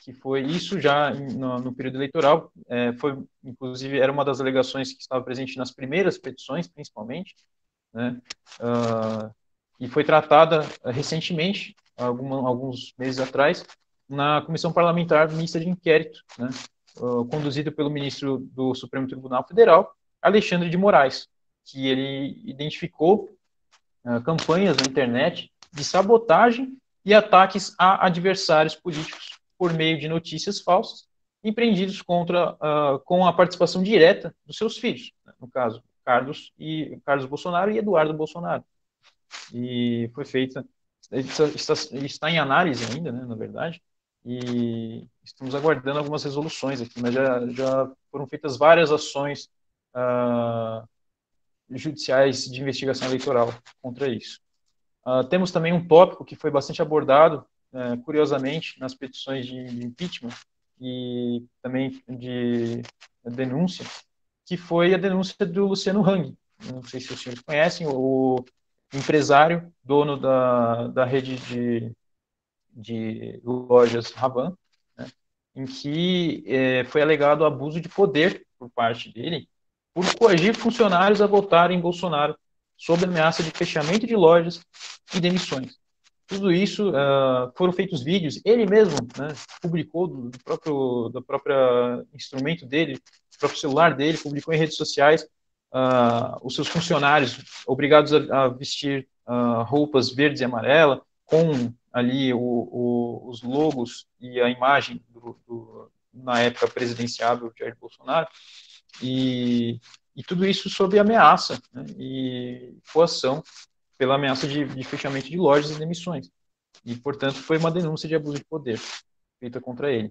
[SPEAKER 1] que foi isso já no período eleitoral, foi, inclusive, era uma das alegações que estava presente nas primeiras petições, principalmente, né, e foi tratada recentemente, alguns meses atrás, na Comissão Parlamentar Mista de Inquérito, né, conduzida pelo ministro do Supremo Tribunal Federal, Alexandre de Moraes, que ele identificou campanhas na internet de sabotagem e ataques a adversários políticos por meio de notícias falsas, empreendidos com a participação direta dos seus filhos, né, no caso, Carlos Bolsonaro e Eduardo Bolsonaro. E foi feita, está em análise ainda, né, na verdade, e estamos aguardando algumas resoluções aqui, mas já foram feitas várias ações judiciais de investigação eleitoral contra isso. Temos também um tópico que foi bastante abordado, curiosamente, nas petições de impeachment e também de denúncia, que foi a denúncia do Luciano Hang. Não sei se os senhores conhecem, o empresário, dono da rede de lojas Raban, né, em que foi alegado abuso de poder por parte dele, por coagir funcionários a votarem em Bolsonaro, sob ameaça de fechamento de lojas e demissões. Tudo isso, foram feitos vídeos, ele mesmo, né, publicou do próprio instrumento dele, do próprio celular dele, publicou em redes sociais, os seus funcionários obrigados a vestir roupas verdes e amarelas, com ali os logos e a imagem na época presidenciável de Jair Bolsonaro, e tudo isso sob ameaça, né, e coação pela ameaça de fechamento de lojas e demissões. E, portanto, foi uma denúncia de abuso de poder feita contra ele.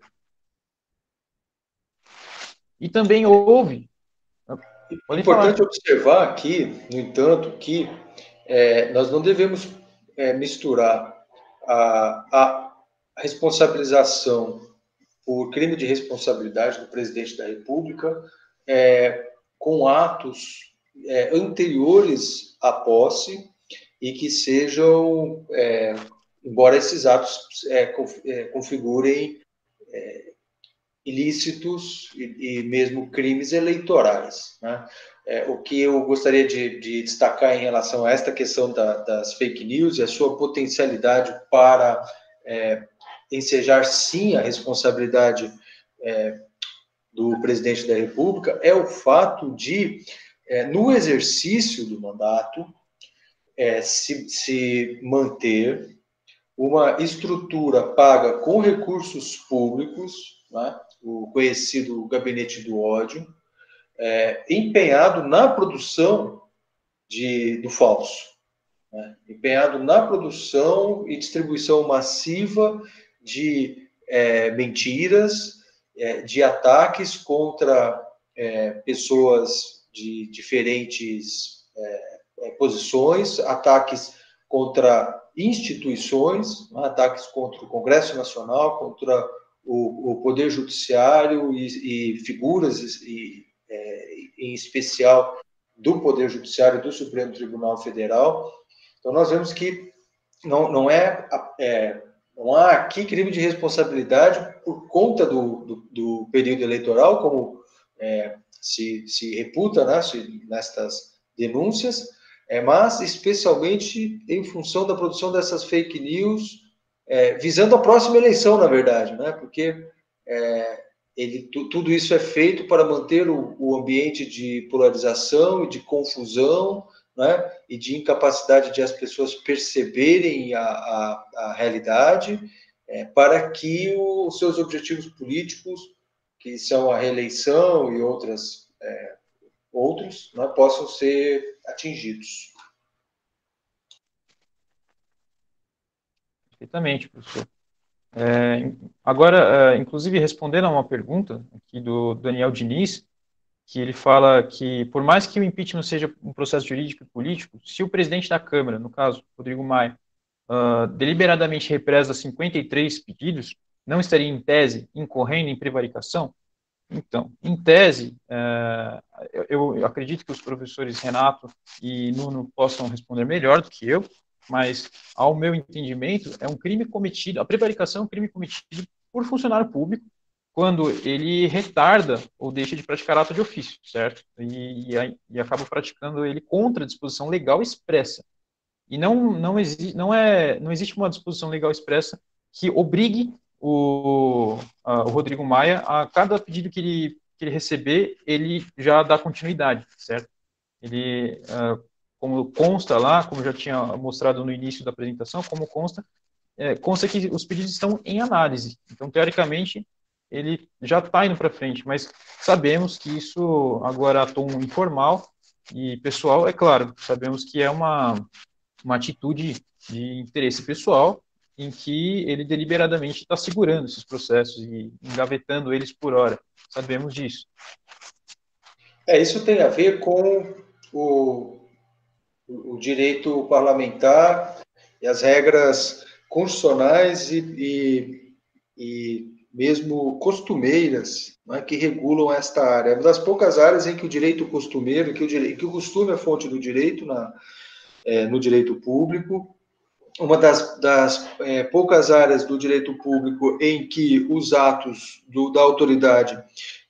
[SPEAKER 1] E também houve...
[SPEAKER 2] É importante observar aqui, no entanto, que nós não devemos misturar a responsabilização por crime de responsabilidade do presidente da República com atos anteriores à posse e que sejam, embora esses atos configurem ilícitos e mesmo crimes eleitorais, né? O que eu gostaria de destacar em relação a esta questão das fake news e a sua potencialidade para ensejar, sim, a responsabilidade do presidente da República é o fato de, no exercício do mandato, se manter uma estrutura paga com recursos públicos, né, o conhecido gabinete do ódio, empenhado na produção do falso, né, empenhado na produção e distribuição massiva de mentiras, de ataques contra pessoas de diferentes posições, ataques contra instituições, ataques contra o Congresso Nacional, contra o Poder Judiciário e figuras, em especial, do Poder Judiciário do Supremo Tribunal Federal. Então, nós vemos que não há aqui crime de responsabilidade por conta do período eleitoral, como se reputa, né, nestas denúncias, mas especialmente em função da produção dessas fake news, visando a próxima eleição, na verdade, né? Porque tudo isso é feito para manter o ambiente de polarização e de confusão, né, e de incapacidade de as pessoas perceberem a realidade, para que os seus objetivos políticos, que são a reeleição e outros, né, possam ser atingidos.
[SPEAKER 1] Perfeitamente, professor. Agora, inclusive, respondendo a uma pergunta aqui do Daniel Diniz, que ele fala que, por mais que o impeachment seja um processo jurídico e político, se o presidente da Câmara, no caso, Rodrigo Maia, deliberadamente represa 53 pedidos, não estaria, em tese, incorrendo em prevaricação? Então, em tese, eu acredito que os professores Renato e Nuno possam responder melhor do que eu, mas, ao meu entendimento, é um crime cometido, a prevaricação é um crime cometido por funcionário público quando ele retarda ou deixa de praticar ato de ofício, certo? E acaba praticando ele contra a disposição legal expressa. E não existe uma disposição legal expressa que obrigue o Rodrigo Maia a cada pedido que ele receber, ele já dá continuidade, certo? Ele, como consta lá, como já tinha mostrado no início da apresentação, como consta que os pedidos estão em análise. Então, teoricamente, ele já está indo para frente, mas sabemos que isso agora é tom informal e pessoal, é claro, sabemos que é uma atitude de interesse pessoal em que ele deliberadamente está segurando esses processos e engavetando eles por hora. Sabemos disso.
[SPEAKER 2] Isso tem a ver com o direito parlamentar e as regras constitucionais e mesmo costumeiras, né, que regulam esta área. É uma das poucas áreas em que o direito costumeiro, que o costume é fonte do direito no direito público, uma das poucas áreas do direito público em que os atos da autoridade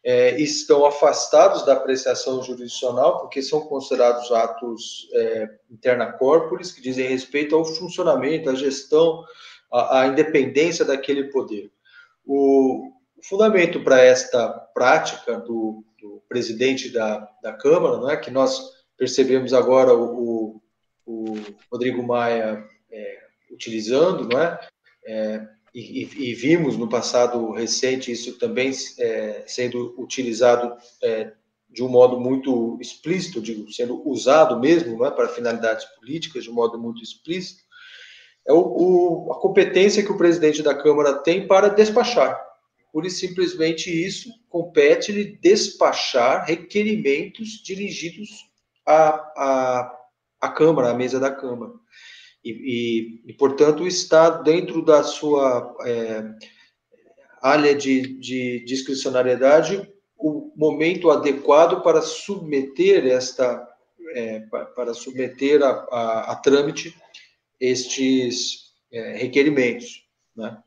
[SPEAKER 2] estão afastados da apreciação jurisdicional, porque são considerados atos interna corporis, que dizem respeito ao funcionamento, à gestão, à independência daquele poder. O fundamento para esta prática do presidente da Câmara, não é, que nós percebemos agora o Rodrigo Maia utilizando, não é? E vimos no passado recente isso também sendo utilizado de um modo muito explícito, sendo usado mesmo, não é, para finalidades políticas, de um modo muito explícito, a competência que o presidente da Câmara tem para despachar. Pura e simplesmente isso, compete-lhe despachar requerimentos dirigidos à Câmara, à mesa da Câmara. E, portanto, está dentro da sua área de discricionariedade o momento adequado para submeter a trâmite estes requerimentos, né?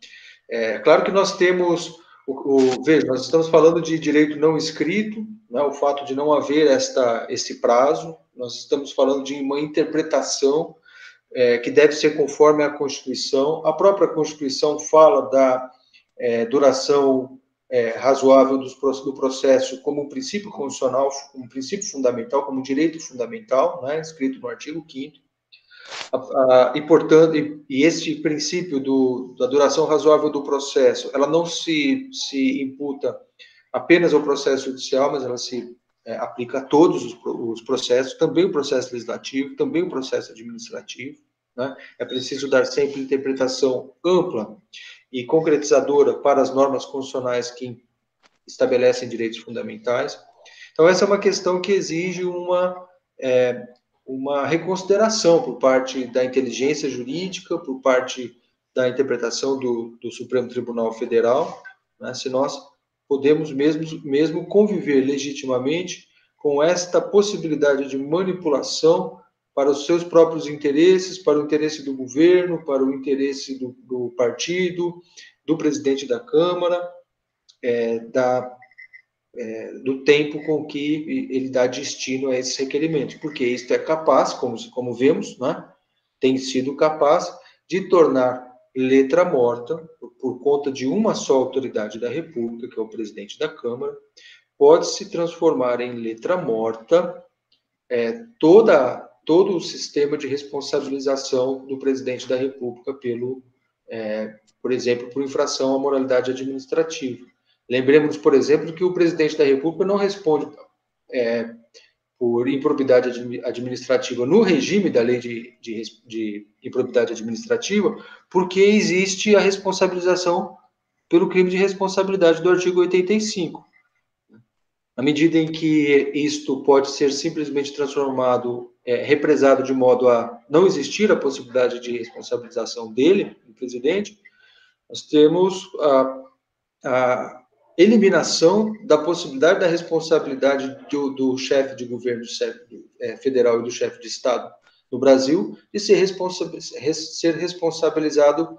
[SPEAKER 2] Claro que nós temos, veja, nós estamos falando de direito não escrito, né, o fato de não haver esse prazo, nós estamos falando de uma interpretação que deve ser conforme a Constituição. A própria Constituição fala da duração razoável do processo como um princípio constitucional, como um princípio fundamental, como um direito fundamental, né, escrito no artigo 5º. E, portanto, este princípio da duração razoável do processo, ela não se imputa apenas ao processo judicial, mas ela se aplica a todos os processos, também o processo legislativo, também o processo administrativo, né? É preciso dar sempre interpretação ampla e concretizadora para as normas constitucionais que estabelecem direitos fundamentais. Então, essa é uma questão que exige uma reconsideração por parte da inteligência jurídica, por parte da interpretação do Supremo Tribunal Federal, né, se nós podemos mesmo conviver legitimamente com esta possibilidade de manipulação para os seus próprios interesses, para o interesse do governo, para o interesse do partido, do presidente da Câmara, do tempo com que ele dá destino a esses requerimentos, porque isto é capaz, como vemos, né, tem sido capaz de tornar letra morta, por conta de uma só autoridade da República, que é o presidente da Câmara, pode se transformar em letra morta todo o sistema de responsabilização do presidente da República por exemplo, por infração à moralidade administrativa. Lembremos, por exemplo, que o presidente da República não responde por improbidade administrativa no regime da lei de improbidade administrativa, porque existe a responsabilização pelo crime de responsabilidade do artigo 85. Na medida em que isto pode ser simplesmente transformado, represado de modo a não existir a possibilidade de responsabilização dele, do presidente, nós temos a eliminação da possibilidade da responsabilidade do chefe de governo federal e do chefe de Estado no Brasil de ser responsabilizado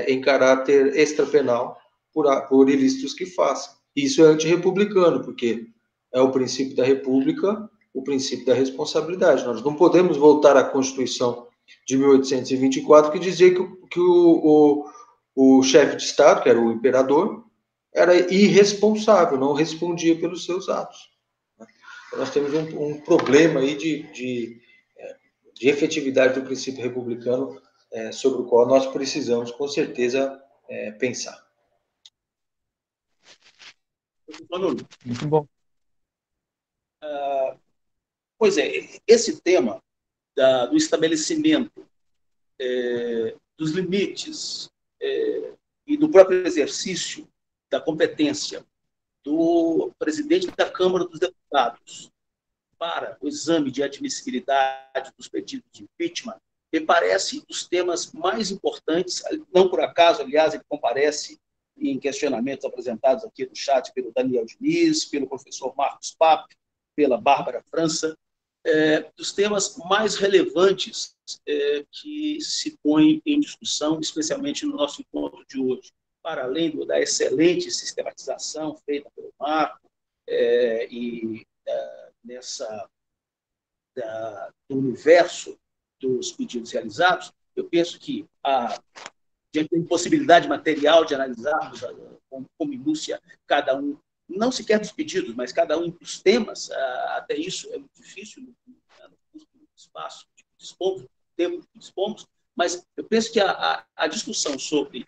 [SPEAKER 2] em caráter extrapenal por ilícitos que faça. Isso é antirrepublicano, porque é o princípio da República, o princípio da responsabilidade. Nós não podemos voltar à Constituição de 1824, que dizia que o chefe de Estado, que era o imperador, era irresponsável, não respondia pelos seus atos. Então, nós temos um problema aí de efetividade do princípio republicano, sobre o qual nós precisamos, com certeza, pensar.
[SPEAKER 1] Muito bom.
[SPEAKER 3] Pois é, esse tema do estabelecimento dos limites e do próprio exercício da competência do presidente da Câmara dos Deputados para o exame de admissibilidade dos pedidos de impeachment me parece dos temas mais importantes. Não por acaso, aliás, ele comparece em questionamentos apresentados aqui no chat pelo Daniel Diniz, pelo professor Marcos Pape, pela Bárbara França, dos temas mais relevantes que se põem em discussão, especialmente no nosso encontro de hoje, para além da excelente sistematização feita pelo Marco do universo dos pedidos realizados. Eu penso que diante da impossibilidade material de analisarmos com minúcia cada um, não sequer dos pedidos, mas cada um dos temas, até isso é muito difícil no espaço que dispomos, no tempo que dispomos, mas eu penso que a discussão sobre,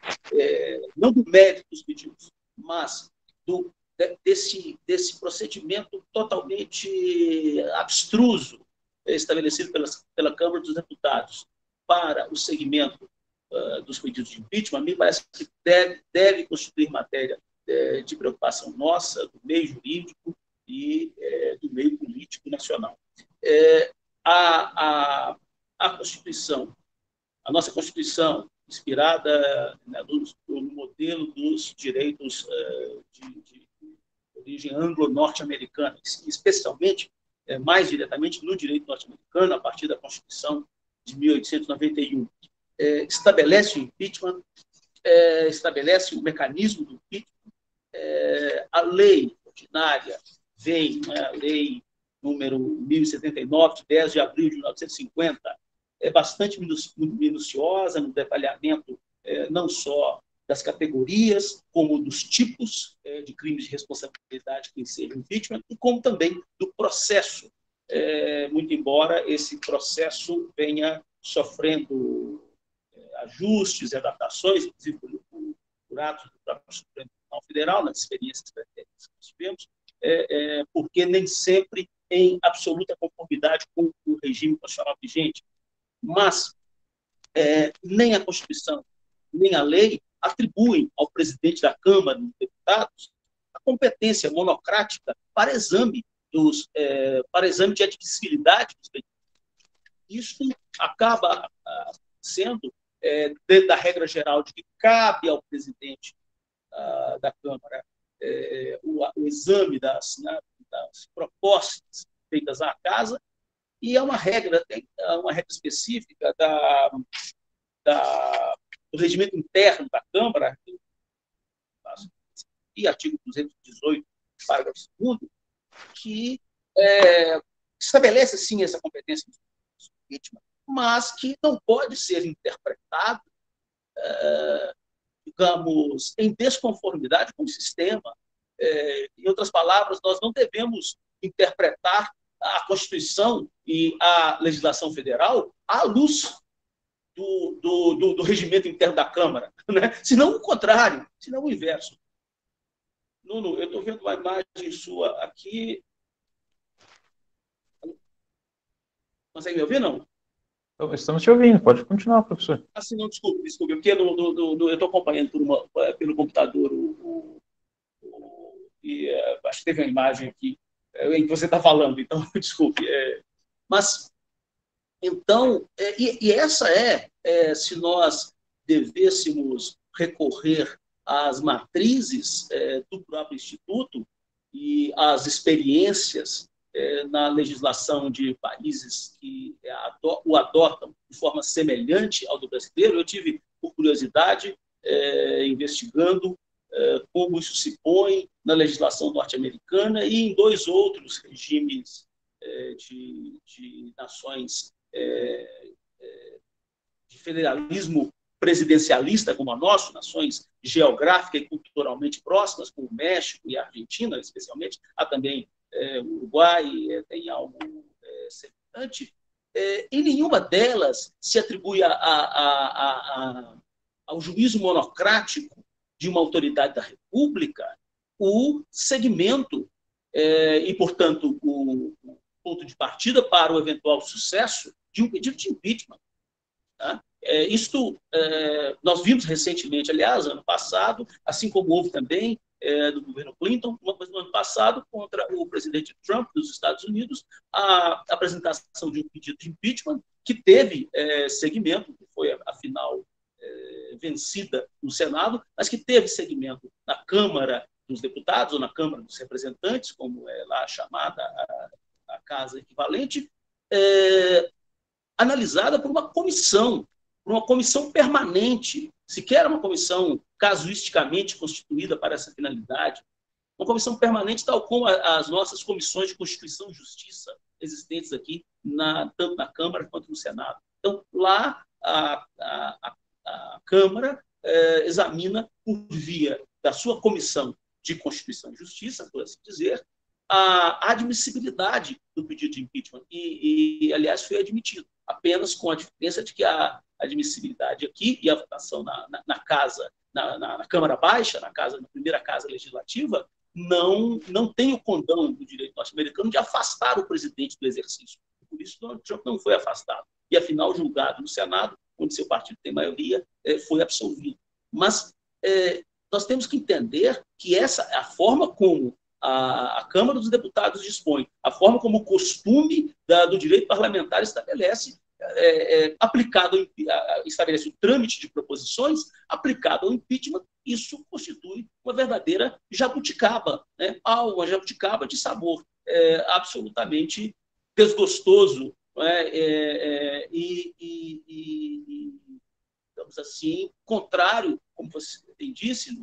[SPEAKER 3] não do mérito dos pedidos, mas desse procedimento totalmente abstruso estabelecido pela Câmara dos Deputados para o segmento dos pedidos de impeachment, me parece que deve constituir matéria de preocupação nossa, do meio jurídico e do meio político nacional. A Constituição, a nossa Constituição, inspirada no modelo dos direitos de origem anglo-norte-americana, especialmente, mais diretamente, no direito norte-americano, a partir da Constituição de 1891. Estabelece o impeachment, estabelece o mecanismo do impeachment. A lei ordinária vem, a lei número 1079, de 10 de abril de 1950, é bastante minuciosa no detalhamento não só das categorias, como dos tipos de crimes de responsabilidade que ensejam impeachment, e como também do processo, muito embora esse processo venha sofrendo ajustes e adaptações, inclusive por atos do próprio Supremo Tribunal Federal, nas experiências que nós tivemos, porque nem sempre em absoluta conformidade com o regime constitucional vigente. Mas nem a Constituição, nem a lei atribuem ao presidente da Câmara dos Deputados a competência monocrática para exame de admissibilidade dos pedidos. Isso acaba sendo dentro da regra geral de que cabe ao presidente da Câmara o exame das propostas feitas à Casa, e é uma regra específica do regimento interno da Câmara, e artigo 218, parágrafo 2º, que estabelece, sim, essa competência de impeachment, mas que não pode ser interpretado digamos, em desconformidade com o sistema. Em outras palavras, nós não devemos interpretar a Constituição e a legislação federal à luz do regimento interno da Câmara, né? Senão o contrário, senão o inverso. Nuno, eu estou vendo uma imagem sua aqui. Consegue me ouvir, não?
[SPEAKER 1] Estamos te ouvindo, pode continuar, professor.
[SPEAKER 3] Assim, não, desculpe, porque eu estou acompanhando pelo computador e acho que teve uma imagem aqui em que você está falando, então, desculpe. Mas, então, essa se nós devêssemos recorrer às matrizes do próprio Instituto e às experiências na legislação de países que o adotam de forma semelhante ao do brasileiro, eu tive, por curiosidade, investigando como isso se põe na legislação norte-americana e em 2 outros regimes de nações de federalismo presidencialista como a nossa, nações geográfica e culturalmente próximas, como o México e a Argentina, especialmente, há também o Uruguai, tem algo semelhante. Em nenhuma delas se atribui ao juízo monocrático de uma autoridade da República o segmento e, portanto, o ponto de partida para o eventual sucesso de um pedido de impeachment. Tá? Nós vimos recentemente, aliás, ano passado, assim como houve também do governo Clinton, no ano passado, contra o presidente Trump dos Estados Unidos, a apresentação de um pedido de impeachment que teve segmento, que foi, afinal, vencida no Senado, mas que teve segmento na Câmara dos Deputados ou na Câmara dos Representantes, como é lá chamada a casa equivalente, analisada por uma comissão permanente, sequer uma comissão casuisticamente constituída para essa finalidade, uma comissão permanente tal como as nossas comissões de Constituição e Justiça existentes aqui, tanto na Câmara quanto no Senado. Então, lá a Câmara examina, por via da sua comissão de Constituição e Justiça, por assim dizer, a admissibilidade do pedido de impeachment. Aliás, foi admitido, apenas com a diferença de que a admissibilidade aqui e a votação na Câmara Baixa, na primeira Casa Legislativa, não tem o condão do direito norte-americano de afastar o presidente do exercício. Por isso, Donald Trump não foi afastado. E, afinal, julgado no Senado, onde seu partido tem maioria, foi absolvido. Mas nós temos que entender que essa é a forma como a Câmara dos Deputados dispõe, a forma como o costume do direito parlamentar estabelece, estabelece o trâmite de proposições aplicado ao impeachment. Isso constitui uma verdadeira jabuticaba, né? Uma jabuticaba de sabor absolutamente desgostoso, digamos assim, contrário, como você bem disse,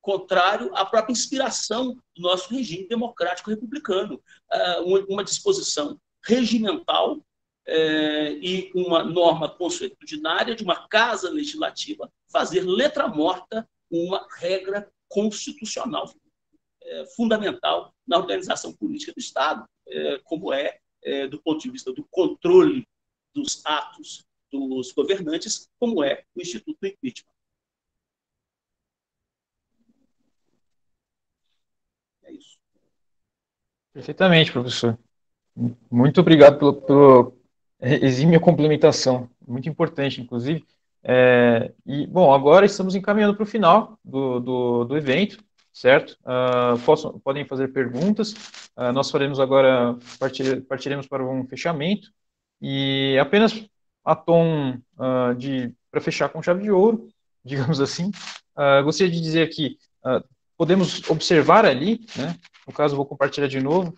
[SPEAKER 3] contrário à própria inspiração do nosso regime democrático republicano. Uma disposição regimental e uma norma consuetudinária de uma casa legislativa fazer letra morta uma regra constitucional fundamental na organização política do Estado, como do ponto de vista do controle dos atos dos governantes, como é o Instituto do Impeachment. É isso.
[SPEAKER 1] Perfeitamente, professor. Muito obrigado pela exímia complementação, muito importante, inclusive. Bom, agora estamos encaminhando para o final do evento, certo? Podem fazer perguntas. Nós faremos agora, partiremos para um fechamento, e apenas a tom para fechar com chave de ouro, digamos assim, gostaria de dizer que podemos observar ali, né? No caso, vou compartilhar de novo.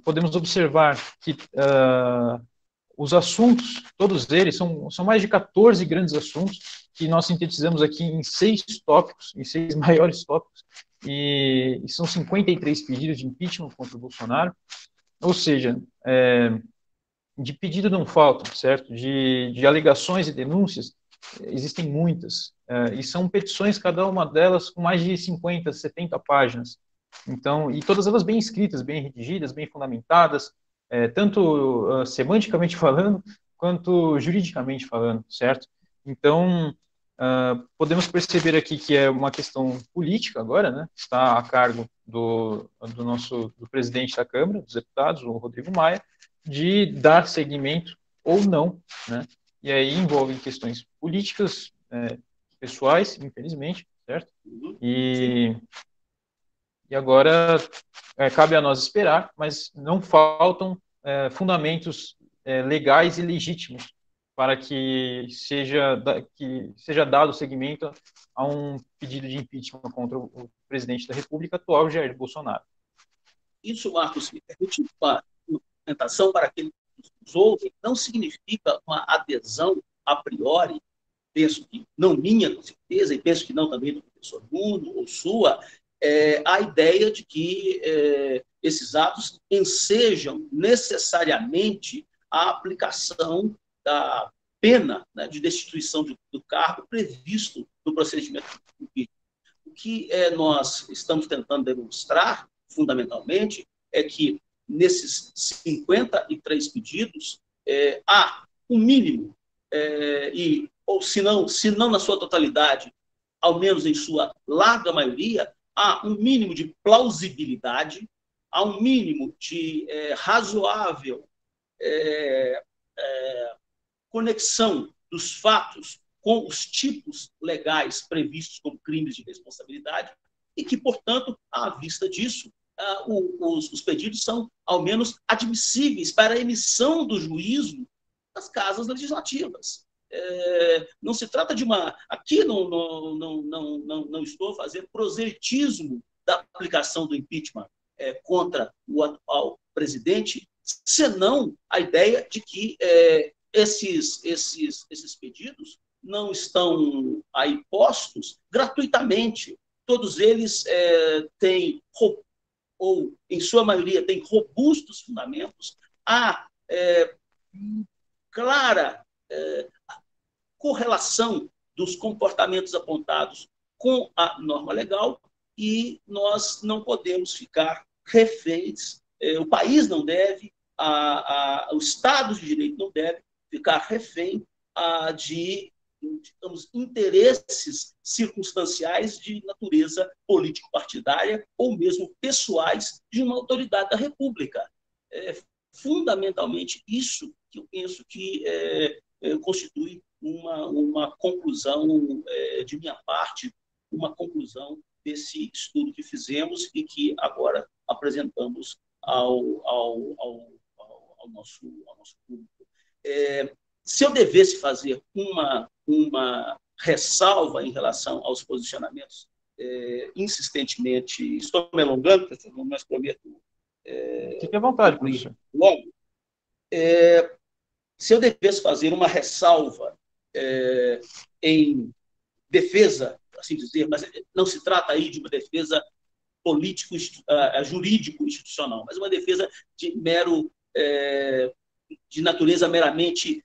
[SPEAKER 1] Podemos observar que os assuntos, todos eles, são mais de 14 grandes assuntos que nós sintetizamos aqui em 6 tópicos, em 6 maiores tópicos, e são 53 pedidos de impeachment contra o Bolsonaro. Ou seja, de pedido não faltam, certo? De alegações e denúncias, existem muitas. E são petições, cada uma delas com mais de 50, 70 páginas. Então, e todas elas bem escritas, bem redigidas, bem fundamentadas, tanto semanticamente falando, quanto juridicamente falando, certo? Então, podemos perceber aqui que é uma questão política agora, né? Está a cargo do presidente da Câmara dos Deputados, o Rodrigo Maia, de dar seguimento ou não, né? E aí envolvem questões políticas, pessoais, infelizmente, certo? E agora cabe a nós esperar, mas não faltam fundamentos legais e legítimos para que seja dado seguimento a um pedido de impeachment contra o presidente da República atual, Jair Bolsonaro.
[SPEAKER 3] Isso, Marcos, me permite uma orientação para aqueles que nos ouvem, não significa uma adesão a priori, penso que não minha, com certeza, e penso que não também do professor Nuno ou sua, a ideia de que esses atos ensejam necessariamente a aplicação da pena, né, de destituição do cargo previsto no procedimento do impeachment. O que nós estamos tentando demonstrar, fundamentalmente, é que nesses 53 pedidos há um mínimo, ou se não na sua totalidade, ao menos em sua larga maioria, há um mínimo de plausibilidade, há um mínimo de razoável conexão dos fatos com os tipos legais previstos como crimes de responsabilidade e que, portanto, à vista disso, os pedidos são, ao menos, admissíveis para a emissão do juízo das casas legislativas. Não se trata de uma... Aqui não estou fazendo proselitismo da aplicação do impeachment contra o atual presidente, senão a ideia de que esses pedidos não estão aí postos gratuitamente. Todos eles têm, ou em sua maioria, têm robustos fundamentos, há clara correlação dos comportamentos apontados com a norma legal e nós não podemos ficar reféns, o país não deve, o Estado de Direito não deve ficar refém de, digamos, interesses circunstanciais de natureza político-partidária ou mesmo pessoais de uma autoridade da República. Fundamentalmente, isso que eu penso que constitui uma conclusão de minha parte, uma conclusão desse estudo que fizemos e que agora apresentamos ao nosso público. Se eu devesse fazer uma ressalva em relação aos posicionamentos insistentemente, estou me alongando, mas prometo.
[SPEAKER 1] Fique à vontade, professor.
[SPEAKER 3] Logo, se eu devesse fazer uma ressalva em defesa, assim dizer, mas não se trata aí de uma defesa político, jurídico-institucional, mas uma defesa de natureza meramente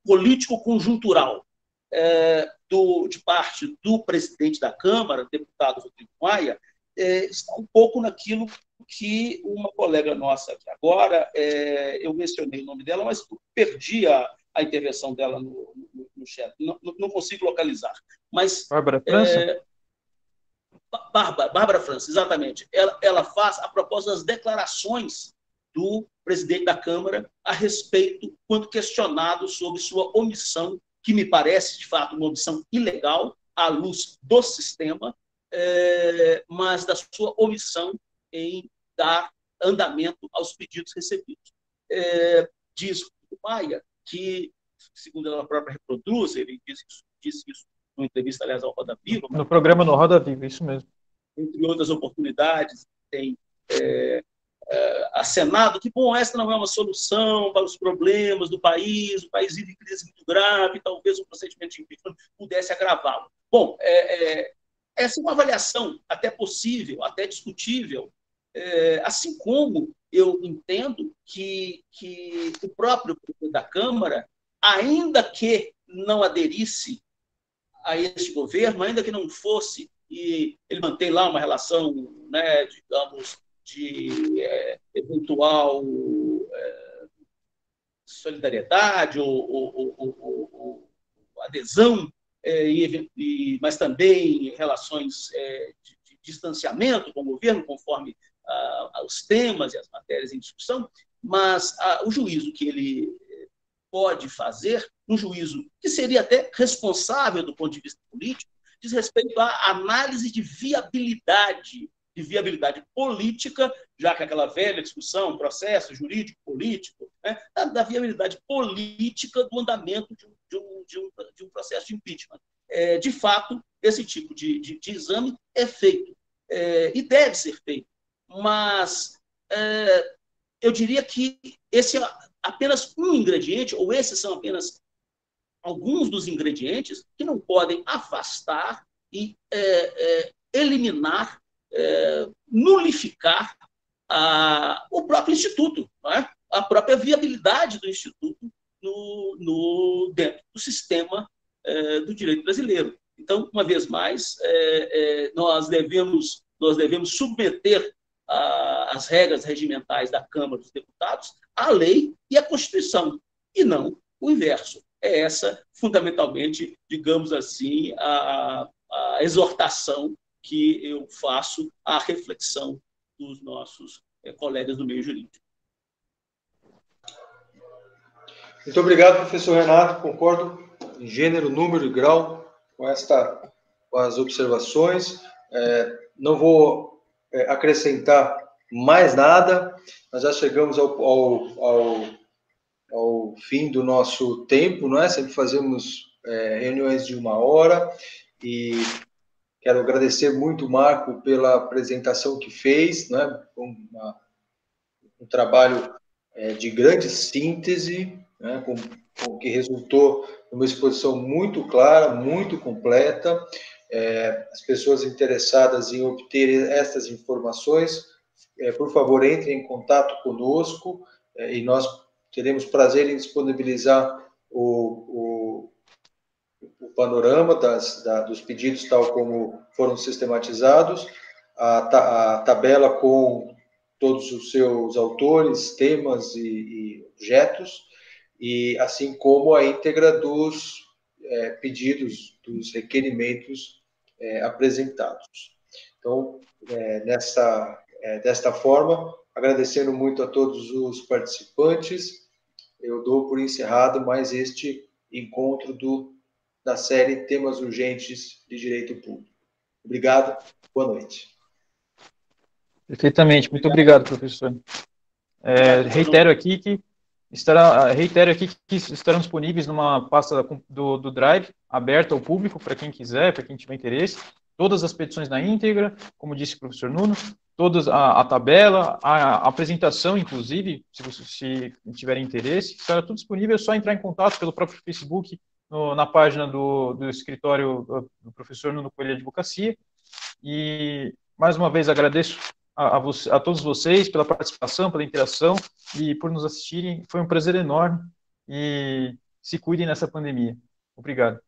[SPEAKER 3] político-conjuntural, de parte do presidente da Câmara, deputado Rodrigo Maia, está um pouco naquilo que uma colega nossa aqui agora, eu mencionei o nome dela, mas perdi a intervenção dela no chat, não consigo localizar. Mas,
[SPEAKER 1] Bárbara França?
[SPEAKER 3] Bárbara França, exatamente. Ela faz a propósito das declarações do presidente da Câmara a respeito, quando questionado sobre sua omissão, que me parece, de fato, uma omissão ilegal à luz do sistema, mas da sua omissão em dar andamento aos pedidos recebidos. Diz o Maia que, segundo ela própria reproduz, ele disse isso numa entrevista, aliás, ao Roda Viva.
[SPEAKER 1] No programa no Roda Viva, isso mesmo.
[SPEAKER 3] Entre outras oportunidades, tem acenado que, bom, essa não é uma solução para os problemas do país, o país vive crise muito grave, talvez o procedimento de impeachment pudesse agravá-lo. Bom, essa é uma avaliação até possível, até discutível, assim como eu entendo que o próprio presidente da Câmara, ainda que não aderisse a este governo, ainda que não fosse, e ele mantém lá uma relação, né, digamos, de eventual solidariedade ou adesão, mas também relações de distanciamento com o governo, conforme os temas e as matérias em discussão, mas o juízo que ele pode fazer, um juízo que seria até responsável do ponto de vista político, diz respeito à análise de viabilidade política, já que aquela velha discussão, processo jurídico, político, né, da viabilidade política do andamento de um processo de impeachment. De fato, esse tipo de exame é feito e deve ser feito, mas eu diria que esse é apenas um ingrediente, ou esses são apenas alguns dos ingredientes que não podem afastar e eliminar, nulificar o próprio Instituto, não é? A própria viabilidade do Instituto dentro do sistema do direito brasileiro. Então, uma vez mais, nós devemos submeter as regras regimentais da Câmara dos Deputados à lei e à Constituição, e não o inverso. É essa, fundamentalmente, digamos assim, a exortação que eu faço à reflexão dos nossos colegas do meio jurídico.
[SPEAKER 2] Muito obrigado, professor Renato. Concordo em gênero, número e grau com as observações. Não vou acrescentar mais nada. Nós já chegamos ao fim do nosso tempo, não é? Sempre fazemos reuniões de 1 hora, e quero agradecer muito o Marco pela apresentação que fez, né? Um trabalho de grande síntese, né? Com que resultou numa exposição muito clara, muito completa. As pessoas interessadas em obter estas informações, por favor, entrem em contato conosco, e nós teremos prazer em disponibilizar o panorama dos pedidos, tal como foram sistematizados, a tabela com todos os seus autores, temas e objetos, e assim como a íntegra dos pedidos, dos requerimentos apresentados. Então, desta forma, agradecendo muito a todos os participantes, eu dou por encerrado mais este encontro da série Temas Urgentes de Direito Público. Obrigado, boa noite.
[SPEAKER 1] Perfeitamente, muito obrigado, professor. Reitero aqui que estarão disponíveis numa pasta do Drive, aberta ao público, para quem quiser, para quem tiver interesse, todas as petições na íntegra, como disse o professor Nuno, a tabela, a apresentação, inclusive, se tiverem interesse, estará tudo disponível, é só entrar em contato pelo próprio Facebook, na página do escritório do professor Nuno Coelho Advocacia. E, mais uma vez, agradeço a todos vocês pela participação, pela interação e por nos assistirem. Foi um prazer enorme, e se cuidem nessa pandemia. Obrigado.